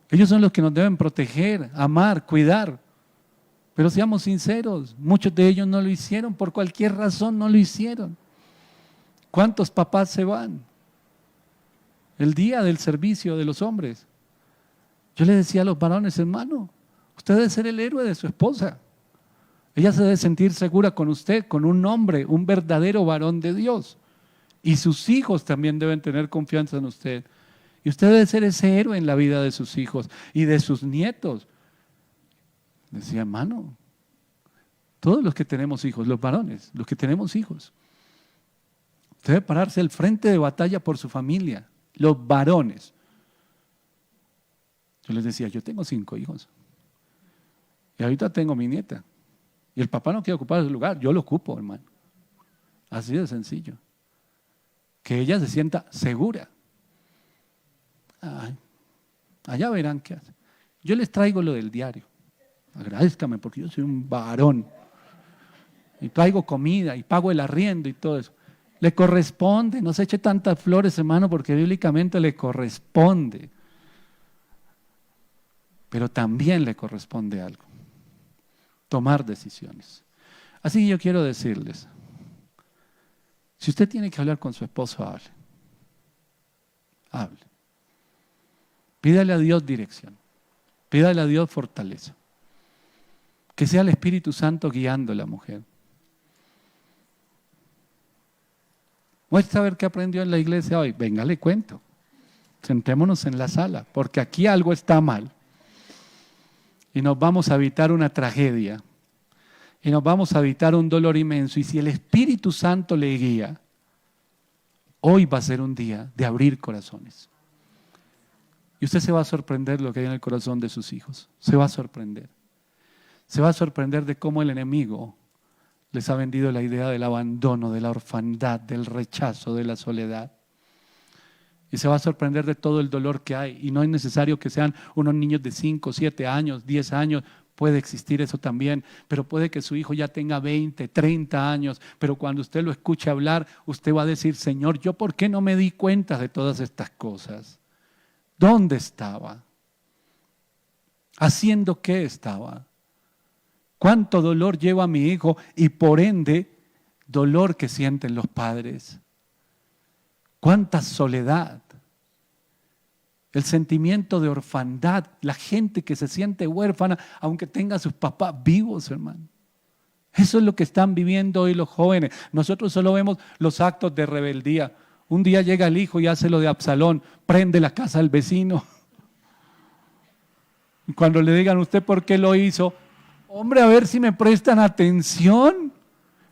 Ellos son los que nos deben proteger, amar, cuidar. Pero seamos sinceros, muchos de ellos no lo hicieron, por cualquier razón no lo hicieron. ¿Cuántos papás se van? El día del servicio de los hombres. Yo le decía a los varones, hermano, usted debe ser el héroe de su esposa. Ella se debe sentir segura con usted, con un hombre, un verdadero varón de Dios. Y sus hijos también deben tener confianza en usted. Y usted debe ser ese héroe en la vida de sus hijos y de sus nietos. Decía, hermano, todos los que tenemos hijos, los varones, los que tenemos hijos, usted debe pararse al frente de batalla por su familia, los varones. Yo les decía, yo tengo 5 hijos. Y ahorita tengo mi nieta. Y el papá no quiere ocupar ese lugar, yo lo ocupo, hermano. Así de sencillo. Que ella se sienta segura. Ay, allá verán qué hace. Yo les traigo lo del diario. Agradézcame porque yo soy un varón. Y traigo comida y pago el arriendo y todo eso. Le corresponde, no se eche tantas flores, hermano, porque bíblicamente le corresponde. Pero también le corresponde algo. Tomar decisiones. Así que yo quiero decirles, si usted tiene que hablar con su esposo, hable. Hable. Pídale a Dios dirección. Pídale a Dios fortaleza. Que sea el Espíritu Santo guiando a la mujer. Muestra a ver qué aprendió en la iglesia hoy. Venga, le cuento. Sentémonos en la sala, porque aquí algo está mal. Y nos vamos a evitar una tragedia. Y nos vamos a evitar un dolor inmenso. Y si el Espíritu Santo le guía, hoy va a ser un día de abrir corazones. Y usted se va a sorprender lo que hay en el corazón de sus hijos. Se va a sorprender. Se va a sorprender de cómo el enemigo les ha vendido la idea del abandono, de la orfandad, del rechazo, de la soledad. Y se va a sorprender de todo el dolor que hay. Y no es necesario que sean unos niños de 5, 7 años, 10 años. Puede existir eso también, pero puede que su hijo ya tenga 20, 30 años, pero cuando usted lo escuche hablar, usted va a decir, Señor, ¿yo por qué no me di cuenta de todas estas cosas? ¿Dónde estaba? ¿Haciendo qué estaba? ¿Cuánto dolor lleva mi hijo? Y por ende, dolor que sienten los padres. ¿Cuánta soledad? El sentimiento de orfandad, la gente que se siente huérfana aunque tenga a sus papás vivos, hermano. Eso es lo que están viviendo hoy los jóvenes. Nosotros solo vemos los actos de rebeldía. Un día llega el hijo y hace lo de Absalón, prende la casa del vecino. Cuando le digan, ¿usted por qué lo hizo? Hombre, a ver si me prestan atención.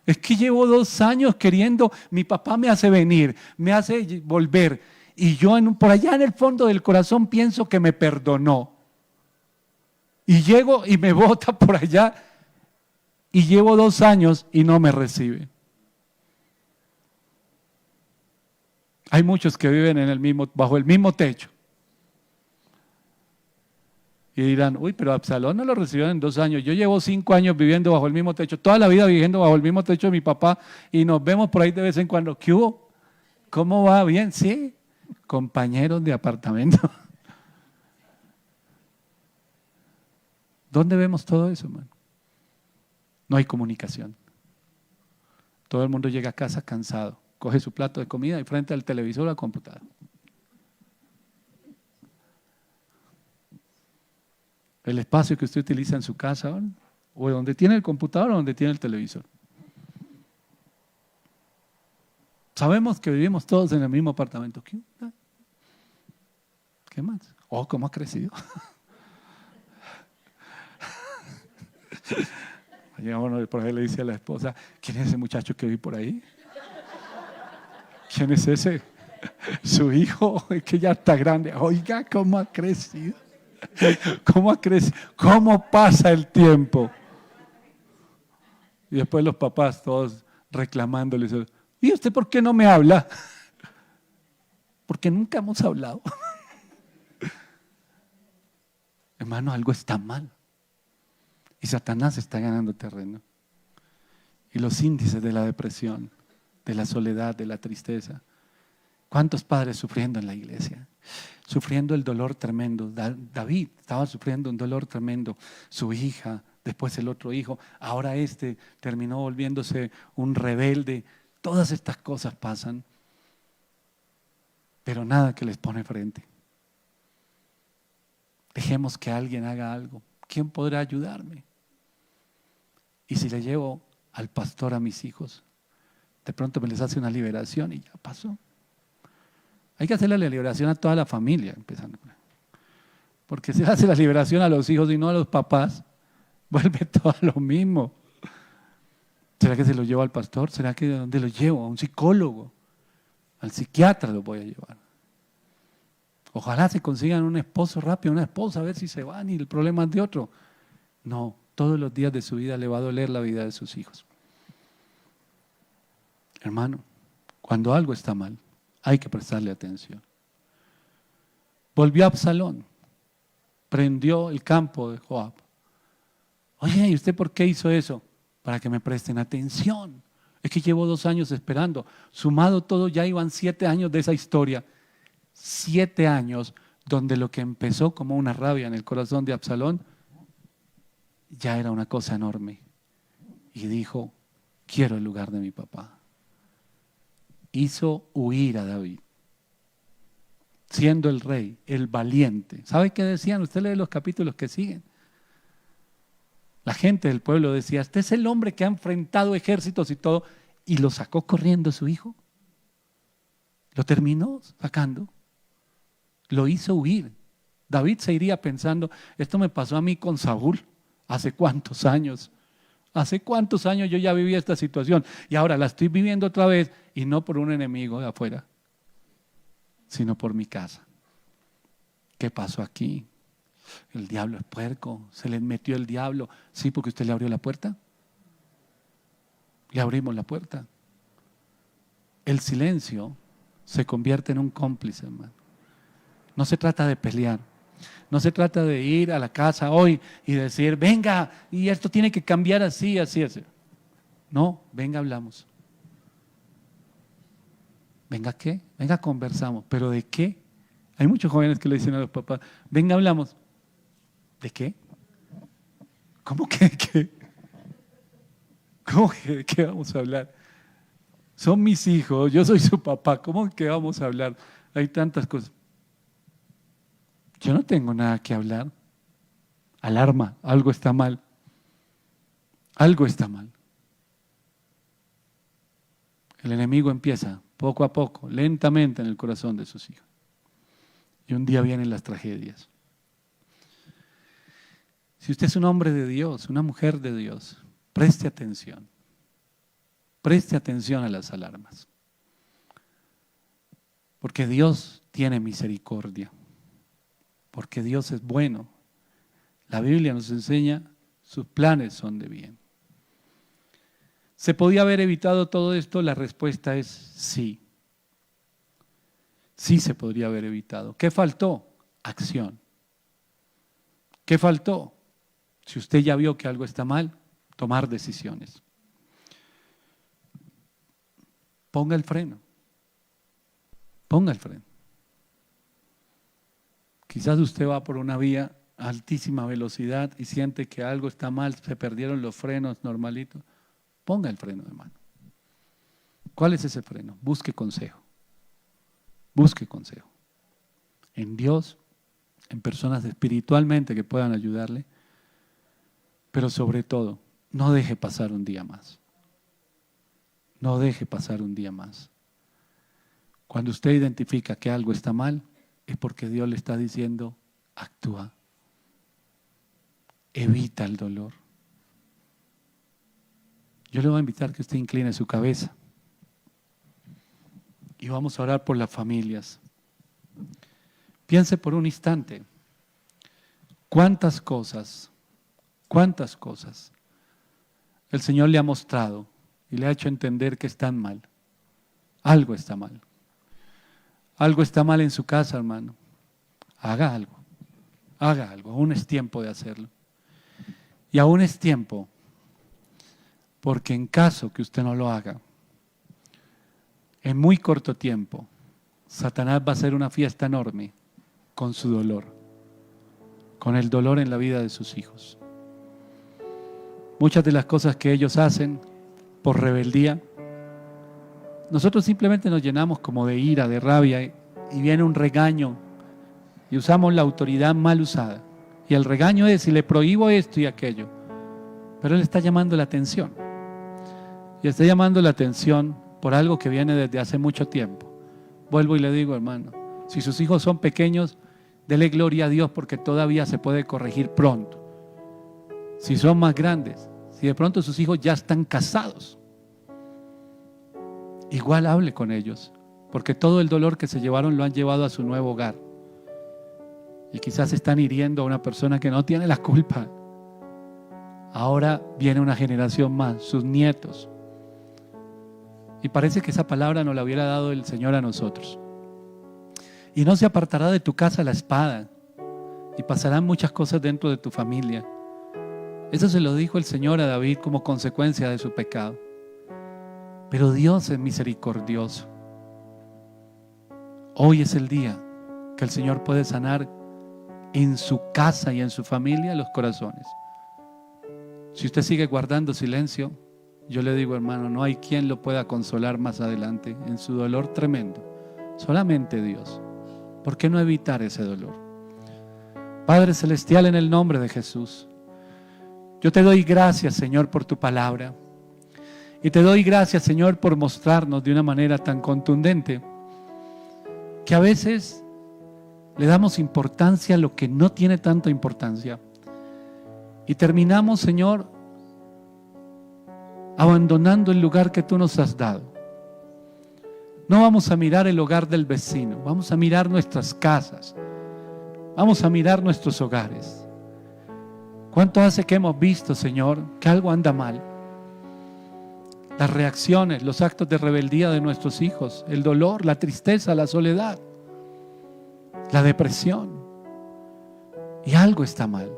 Es que llevo 2 años queriendo, mi papá me hace venir, me hace volver. Y yo por allá en el fondo del corazón pienso que me perdonó. Y llego y me bota por allá y llevo 2 años y no me recibe. Hay muchos que viven bajo el mismo techo. Y dirán, uy, pero Absalón no lo recibió en 2 años. Yo llevo 5 años viviendo bajo el mismo techo, toda la vida viviendo bajo el mismo techo de mi papá y nos vemos por ahí de vez en cuando. ¿Qué hubo? ¿Cómo va? ¿Bien? Sí, compañeros de apartamento. ¿Dónde vemos todo eso, hermano? No hay comunicación. Todo el mundo llega a casa cansado, coge su plato de comida y frente al televisor o al computador. El espacio que usted utiliza en su casa, ¿no? O donde tiene el computador o donde tiene el televisor. Sabemos que vivimos todos en el mismo apartamento. ¿Qué más? Oh, ¿cómo ha crecido? Llega uno por ahí le dice a la esposa, ¿quién es ese muchacho que vi por ahí? ¿Quién es ese? Su hijo, es que ya está grande. Oiga, ¿cómo ha crecido? ¿Cómo ha crecido? ¿Cómo pasa el tiempo? Y después los papás todos reclamándoles, ¿y usted por qué no me habla? Porque nunca hemos hablado. Hermano, algo está mal. Y Satanás está ganando terreno. Y los índices de la depresión, de la soledad, de la tristeza. ¿Cuántos padres sufriendo en la iglesia? Sufriendo el dolor tremendo. David estaba sufriendo un dolor tremendo. Su hija, después el otro hijo. Ahora terminó volviéndose un rebelde. Todas estas cosas pasan. Pero nada que les pone frente. Dejemos que alguien haga algo. ¿Quién podrá ayudarme? Y si le llevo al pastor a mis hijos, de pronto me les hace una liberación y ya pasó. Hay que hacerle la liberación a toda la familia, empezando. Porque si hace la liberación a los hijos y no a los papás, vuelve todo a lo mismo. ¿Será que se lo llevo al pastor? ¿Será que de dónde lo llevo? ¿A un psicólogo? Al psiquiatra lo voy a llevar. Ojalá se consigan un esposo rápido, una esposa, a ver si se van y el problema es de otro. No, todos los días de su vida le va a doler la vida de sus hijos. Hermano, cuando algo está mal, hay que prestarle atención. Volvió Absalón, prendió el campo de Joab. Oye, ¿y usted por qué hizo eso? Para que me presten atención. Es que llevo 2 años esperando. Sumado todo, ya iban 7 años de esa historia. 7 años donde lo que empezó como una rabia en el corazón de Absalón ya era una cosa enorme. Y dijo, quiero el lugar de mi papá. Hizo huir a David, siendo el rey, el valiente. ¿Sabe qué decían? Usted lee los capítulos que siguen. La gente del pueblo decía, este es el hombre que ha enfrentado ejércitos y todo, y lo sacó corriendo su hijo. Lo terminó sacando. Lo hizo huir. David se iría pensando, esto me pasó a mí con Saúl, ¿hace cuántos años? ¿Hace cuántos años yo ya viví esta situación? Y ahora la estoy viviendo otra vez, y no por un enemigo de afuera, sino por mi casa. ¿Qué pasó aquí? El diablo es puerco, se le metió el diablo. Sí, porque usted le abrió la puerta. Le abrimos la puerta. El silencio se convierte en un cómplice, hermano. No se trata de pelear. No se trata de ir a la casa hoy y decir, venga, y esto tiene que cambiar así, así, así. No, venga, hablamos. Venga, ¿qué? Venga, conversamos. ¿Pero de qué? Hay muchos jóvenes que le dicen a los papás, venga, hablamos. ¿De qué? ¿Cómo que de qué? ¿Cómo que de qué vamos a hablar? Son mis hijos, yo soy su papá, ¿cómo que vamos a hablar? Hay tantas cosas. Yo no tengo nada que hablar. Alarma, algo está mal. Algo está mal. El enemigo empieza poco a poco, lentamente en el corazón de sus hijos. Y un día vienen las tragedias. Si usted es un hombre de Dios, una mujer de Dios, preste atención. Preste atención a las alarmas. Porque Dios tiene misericordia. Porque Dios es bueno. La Biblia nos enseña, sus planes son de bien. ¿Se podía haber evitado todo esto? La respuesta es sí. Sí se podría haber evitado. ¿Qué faltó? Acción. ¿Qué faltó? Si usted ya vio que algo está mal, tomar decisiones. Ponga el freno. Ponga el freno. Quizás usted va por una vía a altísima velocidad y siente que algo está mal, se perdieron los frenos normalitos. Ponga el freno de mano. ¿Cuál es ese freno? Busque consejo. Busque consejo. En Dios, en personas espiritualmente que puedan ayudarle, pero sobre todo, no deje pasar un día más. No deje pasar un día más. Cuando usted identifica que algo está mal, es porque Dios le está diciendo, actúa. Evita el dolor. Yo le voy a invitar que usted incline su cabeza y vamos a orar por las familias. Piense por un instante, cuántas cosas el Señor le ha mostrado y le ha hecho entender que están mal. Algo está mal. Algo está mal en su casa, hermano. Haga algo. Haga algo. Aún es tiempo de hacerlo. Y aún es tiempo, porque en caso que usted no lo haga, en muy corto tiempo, Satanás va a hacer una fiesta enorme con su dolor, con el dolor en la vida de sus hijos. Muchas de las cosas que ellos hacen por rebeldía, nosotros simplemente nos llenamos como de ira, de rabia, y viene un regaño y usamos la autoridad mal usada. Y el regaño es, si le prohíbo esto y aquello, pero él está llamando la atención. Y está llamando la atención por algo que viene desde hace mucho tiempo. Vuelvo y le digo, hermano, si sus hijos son pequeños, dele gloria a Dios porque todavía se puede corregir pronto. Si son más grandes, si de pronto sus hijos ya están casados, igual hable con ellos, porque todo el dolor que se llevaron lo han llevado a su nuevo hogar. Y quizás están hiriendo a una persona que no tiene la culpa. Ahora viene una generación más, sus nietos. Y parece que esa palabra nos la hubiera dado el Señor a nosotros. Y no se apartará de tu casa la espada, y pasarán muchas cosas dentro de tu familia. Eso se lo dijo el Señor a David como consecuencia de su pecado. Pero Dios es misericordioso. Hoy es el día que el Señor puede sanar en su casa y en su familia los corazones. Si usted sigue guardando silencio, yo le digo, hermano, no hay quien lo pueda consolar más adelante en su dolor tremendo. Solamente Dios. ¿Por qué no evitar ese dolor? Padre Celestial, en el nombre de Jesús, yo te doy gracias, Señor, por tu palabra. Y te doy gracias, Señor, por mostrarnos de una manera tan contundente que a veces le damos importancia a lo que no tiene tanta importancia. Y terminamos, Señor, abandonando el lugar que tú nos has dado. No vamos a mirar el hogar del vecino, vamos a mirar nuestras casas, vamos a mirar nuestros hogares. ¿Cuánto hace que hemos visto, Señor, que algo anda mal? Las reacciones, los actos de rebeldía de nuestros hijos, el dolor, la tristeza, la soledad, la depresión. Y algo está mal.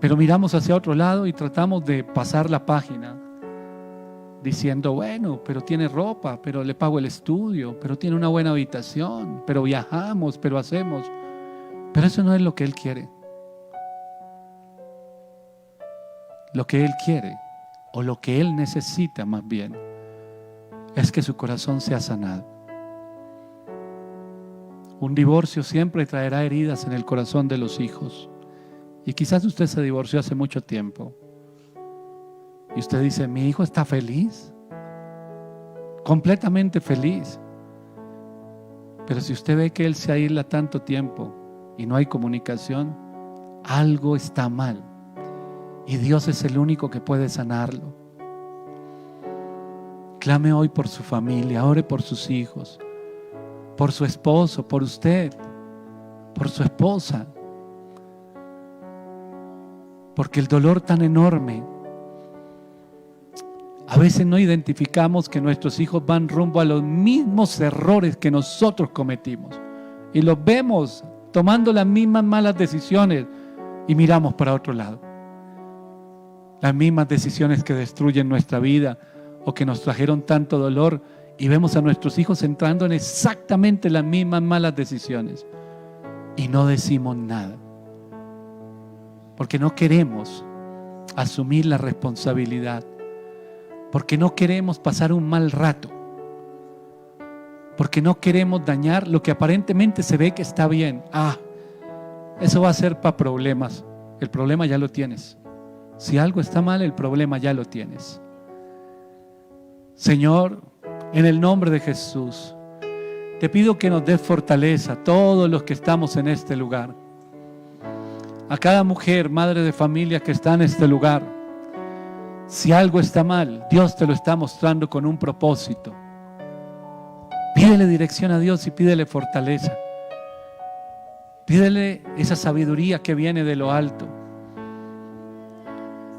Pero miramos hacia otro lado y tratamos de pasar la página diciendo, bueno, pero tiene ropa, pero le pago el estudio, pero tiene una buena habitación, pero viajamos, pero hacemos. Pero eso no es lo que Él quiere. Lo que Él quiere, o lo que Él necesita más bien, es que su corazón sea sanado. Un divorcio siempre traerá heridas en el corazón de los hijos. Y quizás usted se divorció hace mucho tiempo. Y usted dice, mi hijo está feliz, completamente feliz. Pero si usted ve que él se aísla tanto tiempo y no hay comunicación, algo está mal. Y Dios es el único que puede sanarlo. Clame hoy por su familia, ore por sus hijos, por su esposo, por usted, por su esposa. Porque el dolor tan enorme, a veces no identificamos que nuestros hijos van rumbo a los mismos errores que nosotros cometimos. Y los vemos tomando las mismas malas decisiones y miramos para otro lado. Las mismas decisiones que destruyen nuestra vida o que nos trajeron tanto dolor, y vemos a nuestros hijos entrando en exactamente las mismas malas decisiones y no decimos nada. Porque no queremos asumir la responsabilidad. Porque no queremos pasar un mal rato. Porque no queremos dañar lo que aparentemente se ve que está bien. Eso va a ser para problemas. El problema ya lo tienes. Si algo está mal, el problema ya lo tienes. Señor, en el nombre de Jesús, te pido que nos des fortaleza a todos los que estamos en este lugar. A cada mujer, madre de familia que está en este lugar. Si algo está mal, Dios te lo está mostrando con un propósito. Pídele dirección a Dios y pídele fortaleza. Pídele esa sabiduría que viene de lo alto,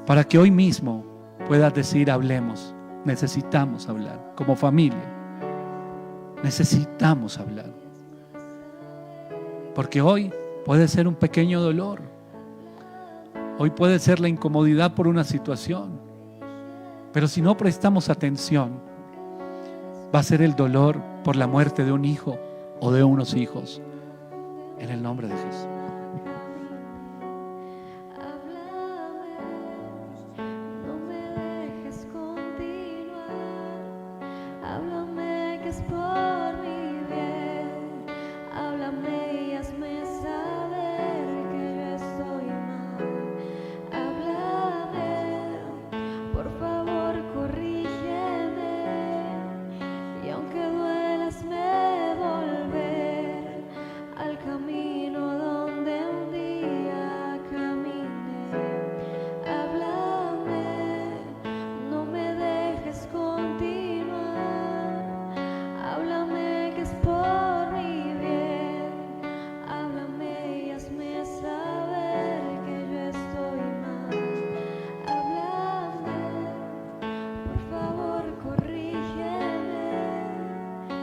para que hoy mismo puedas decir, hablemos. Necesitamos hablar como familia. Necesitamos hablar. Porque hoy puede ser un pequeño dolor. Hoy puede ser la incomodidad por una situación. Pero si no prestamos atención, va a ser el dolor por la muerte de un hijo o de unos hijos. En el nombre de Jesús.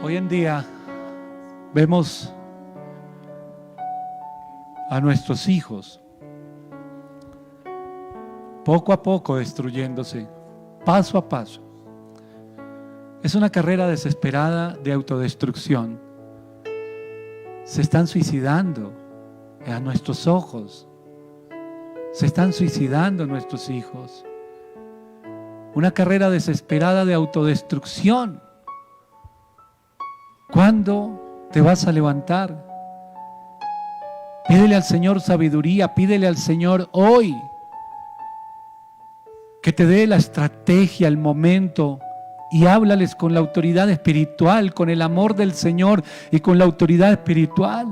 Hoy en día vemos a nuestros hijos poco a poco destruyéndose, paso a paso. Es una carrera desesperada de autodestrucción. Se están suicidando a nuestros ojos. Se están suicidando nuestros hijos. Una carrera desesperada de autodestrucción. ¿Cuándo te vas a levantar? Pídele al Señor sabiduría, pídele al Señor hoy que te dé la estrategia, el momento, y háblales con la autoridad espiritual, con el amor del Señor y con la autoridad espiritual.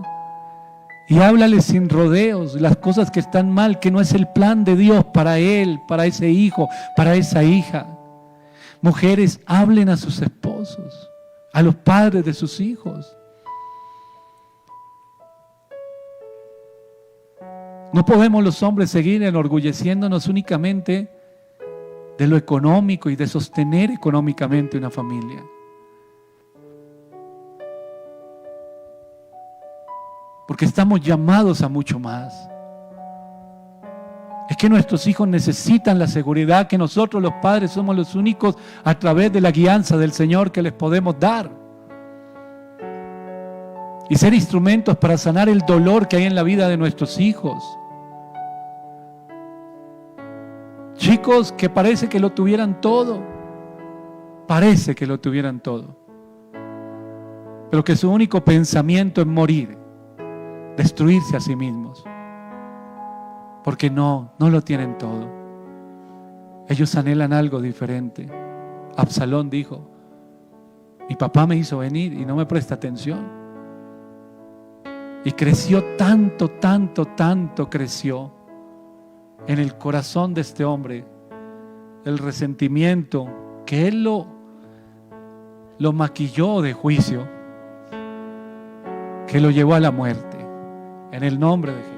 Y háblales sin rodeos, las cosas que están mal, que no es el plan de Dios para él, para ese hijo, para esa hija. Mujeres, hablen a sus esposos, a los padres de sus hijos. No podemos los hombres seguir enorgulleciéndonos únicamente de lo económico y de sostener económicamente una familia. Porque estamos llamados a mucho más. Es que nuestros hijos necesitan la seguridad que nosotros los padres somos los únicos a través de la guianza del Señor que les podemos dar. Y ser instrumentos para sanar el dolor que hay en la vida de nuestros hijos. Chicos que parece que lo tuvieran todo. Parece que lo tuvieran todo. Pero que su único pensamiento es morir. destruirse a sí mismos, porque no lo tienen todo. Ellos anhelan algo diferente. Absalón dijo: mi papá me hizo venir y no me presta atención. Y creció tanto creció en el corazón de este hombre el resentimiento, que él lo maquilló de juicio, que lo llevó a la muerte. En el nombre de Jesús.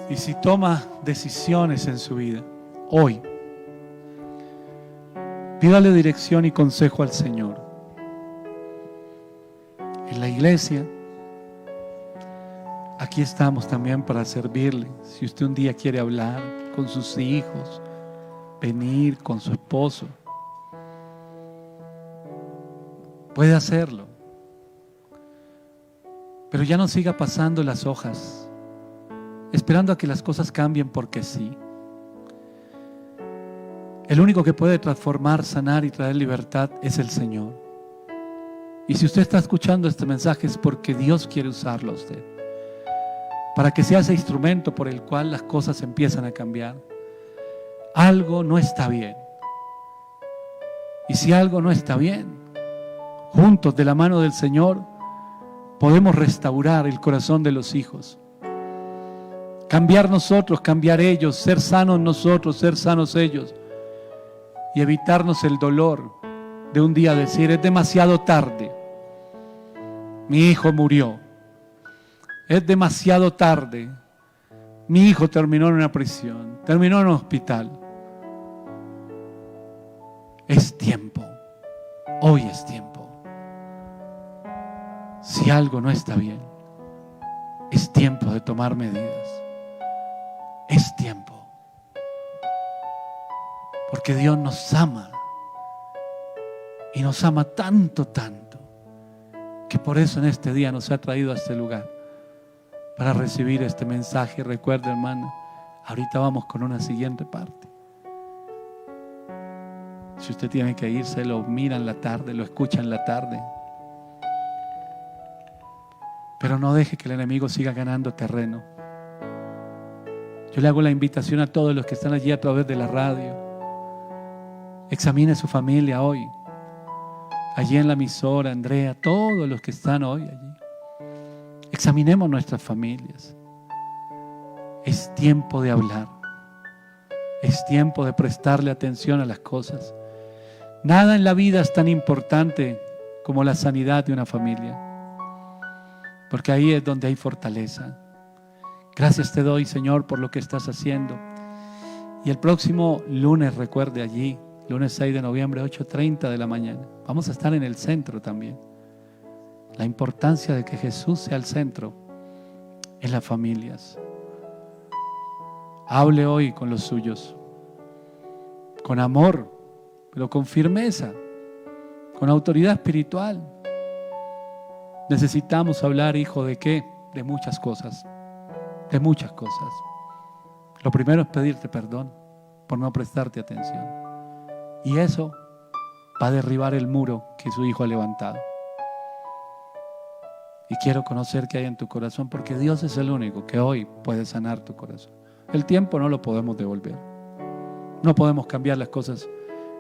Y si toma decisiones en su vida, hoy, pídale dirección y consejo al Señor. En la iglesia, aquí estamos también para servirle. Si usted un día quiere hablar con sus hijos, venir con su esposo, puede hacerlo. Pero ya no siga pasando las hojas, esperando a que las cosas cambien porque sí. El único que puede transformar, sanar y traer libertad es el Señor. Y si usted está escuchando este mensaje es porque Dios quiere usarlo a usted, para que sea ese instrumento por el cual las cosas empiezan a cambiar. Algo no está bien. Y si algo no está bien, juntos de la mano del Señor podemos restaurar el corazón de los hijos. Cambiar nosotros, cambiar ellos, ser sanos nosotros, ser sanos ellos. Y evitarnos el dolor de un día decir: es demasiado tarde, mi hijo murió. Es demasiado tarde, mi hijo terminó en una prisión, terminó en un hospital. Es tiempo, hoy es tiempo. Si algo no está bien, es tiempo de tomar medidas. Es tiempo. Porque Dios nos ama. Y nos ama tanto, que por eso en este día nos ha traído a este lugar, para recibir este mensaje. Recuerda, hermano, ahorita vamos con una siguiente parte. Si usted tiene que irse, lo mira en la tarde, lo escucha en la tarde. Pero no deje que el enemigo siga ganando terreno. Yo le hago la invitación a todos los que están allí a través de la radio. Examine su familia hoy. Allí en la emisora, Andrea, todos los que están hoy allí. Examinemos nuestras familias. Es tiempo de hablar. Es tiempo de prestarle atención a las cosas. Nada en la vida es tan importante como la sanidad de una familia. Porque ahí es donde hay fortaleza. Gracias te doy, Señor, por lo que estás haciendo. Y el próximo lunes, recuerde allí, lunes 6 de noviembre, 8:30 de la mañana. Vamos a estar en el centro también. La importancia de que Jesús sea el centro en las familias. Hable hoy con los suyos, con amor, pero con firmeza, con autoridad espiritual. Necesitamos hablar, hijo, ¿de qué? De muchas cosas. De muchas cosas. Lo primero es pedirte perdón por no prestarte atención. Y eso va a derribar el muro que su hijo ha levantado. Y quiero conocer qué hay en tu corazón, porque Dios es el único que hoy puede sanar tu corazón. El tiempo no lo podemos devolver. No podemos cambiar las cosas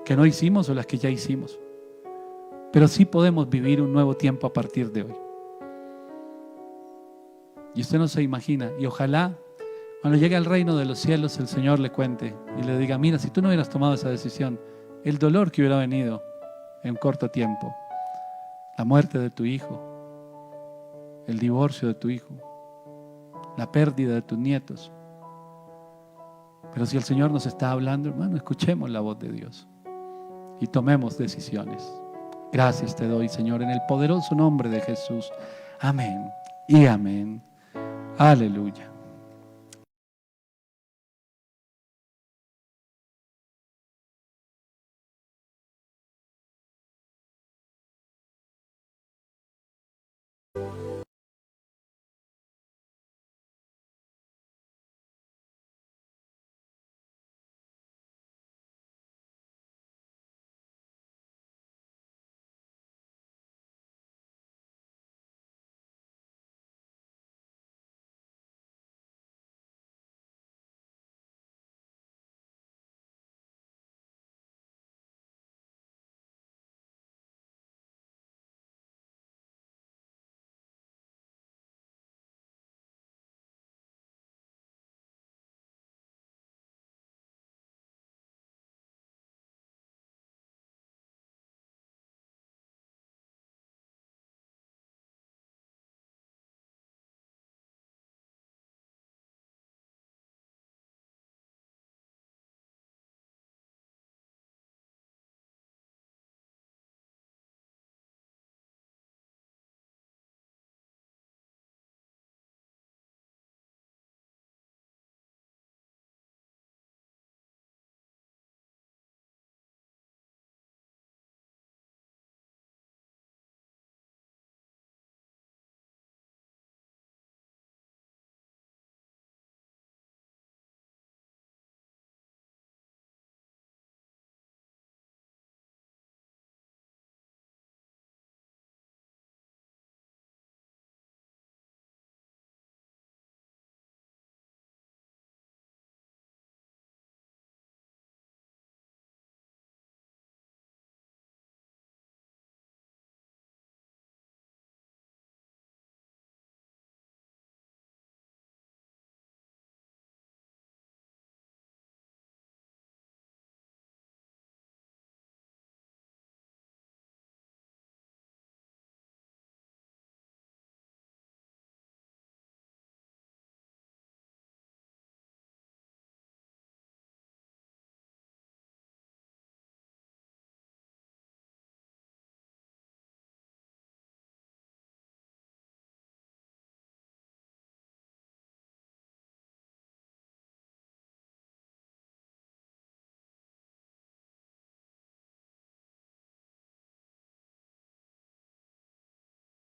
que no hicimos o las que ya hicimos. Pero sí podemos vivir un nuevo tiempo a partir de hoy. Y usted no se imagina, y ojalá cuando llegue al reino de los cielos el Señor le cuente y le diga: mira, si tú no hubieras tomado esa decisión, el dolor que hubiera venido en corto tiempo, la muerte de tu hijo, el divorcio de tu hijo, la pérdida de tus nietos. Pero si el Señor nos está hablando, hermano, escuchemos la voz de Dios y tomemos decisiones. Gracias te doy, Señor, en el poderoso nombre de Jesús. Amén y amén. Aleluya.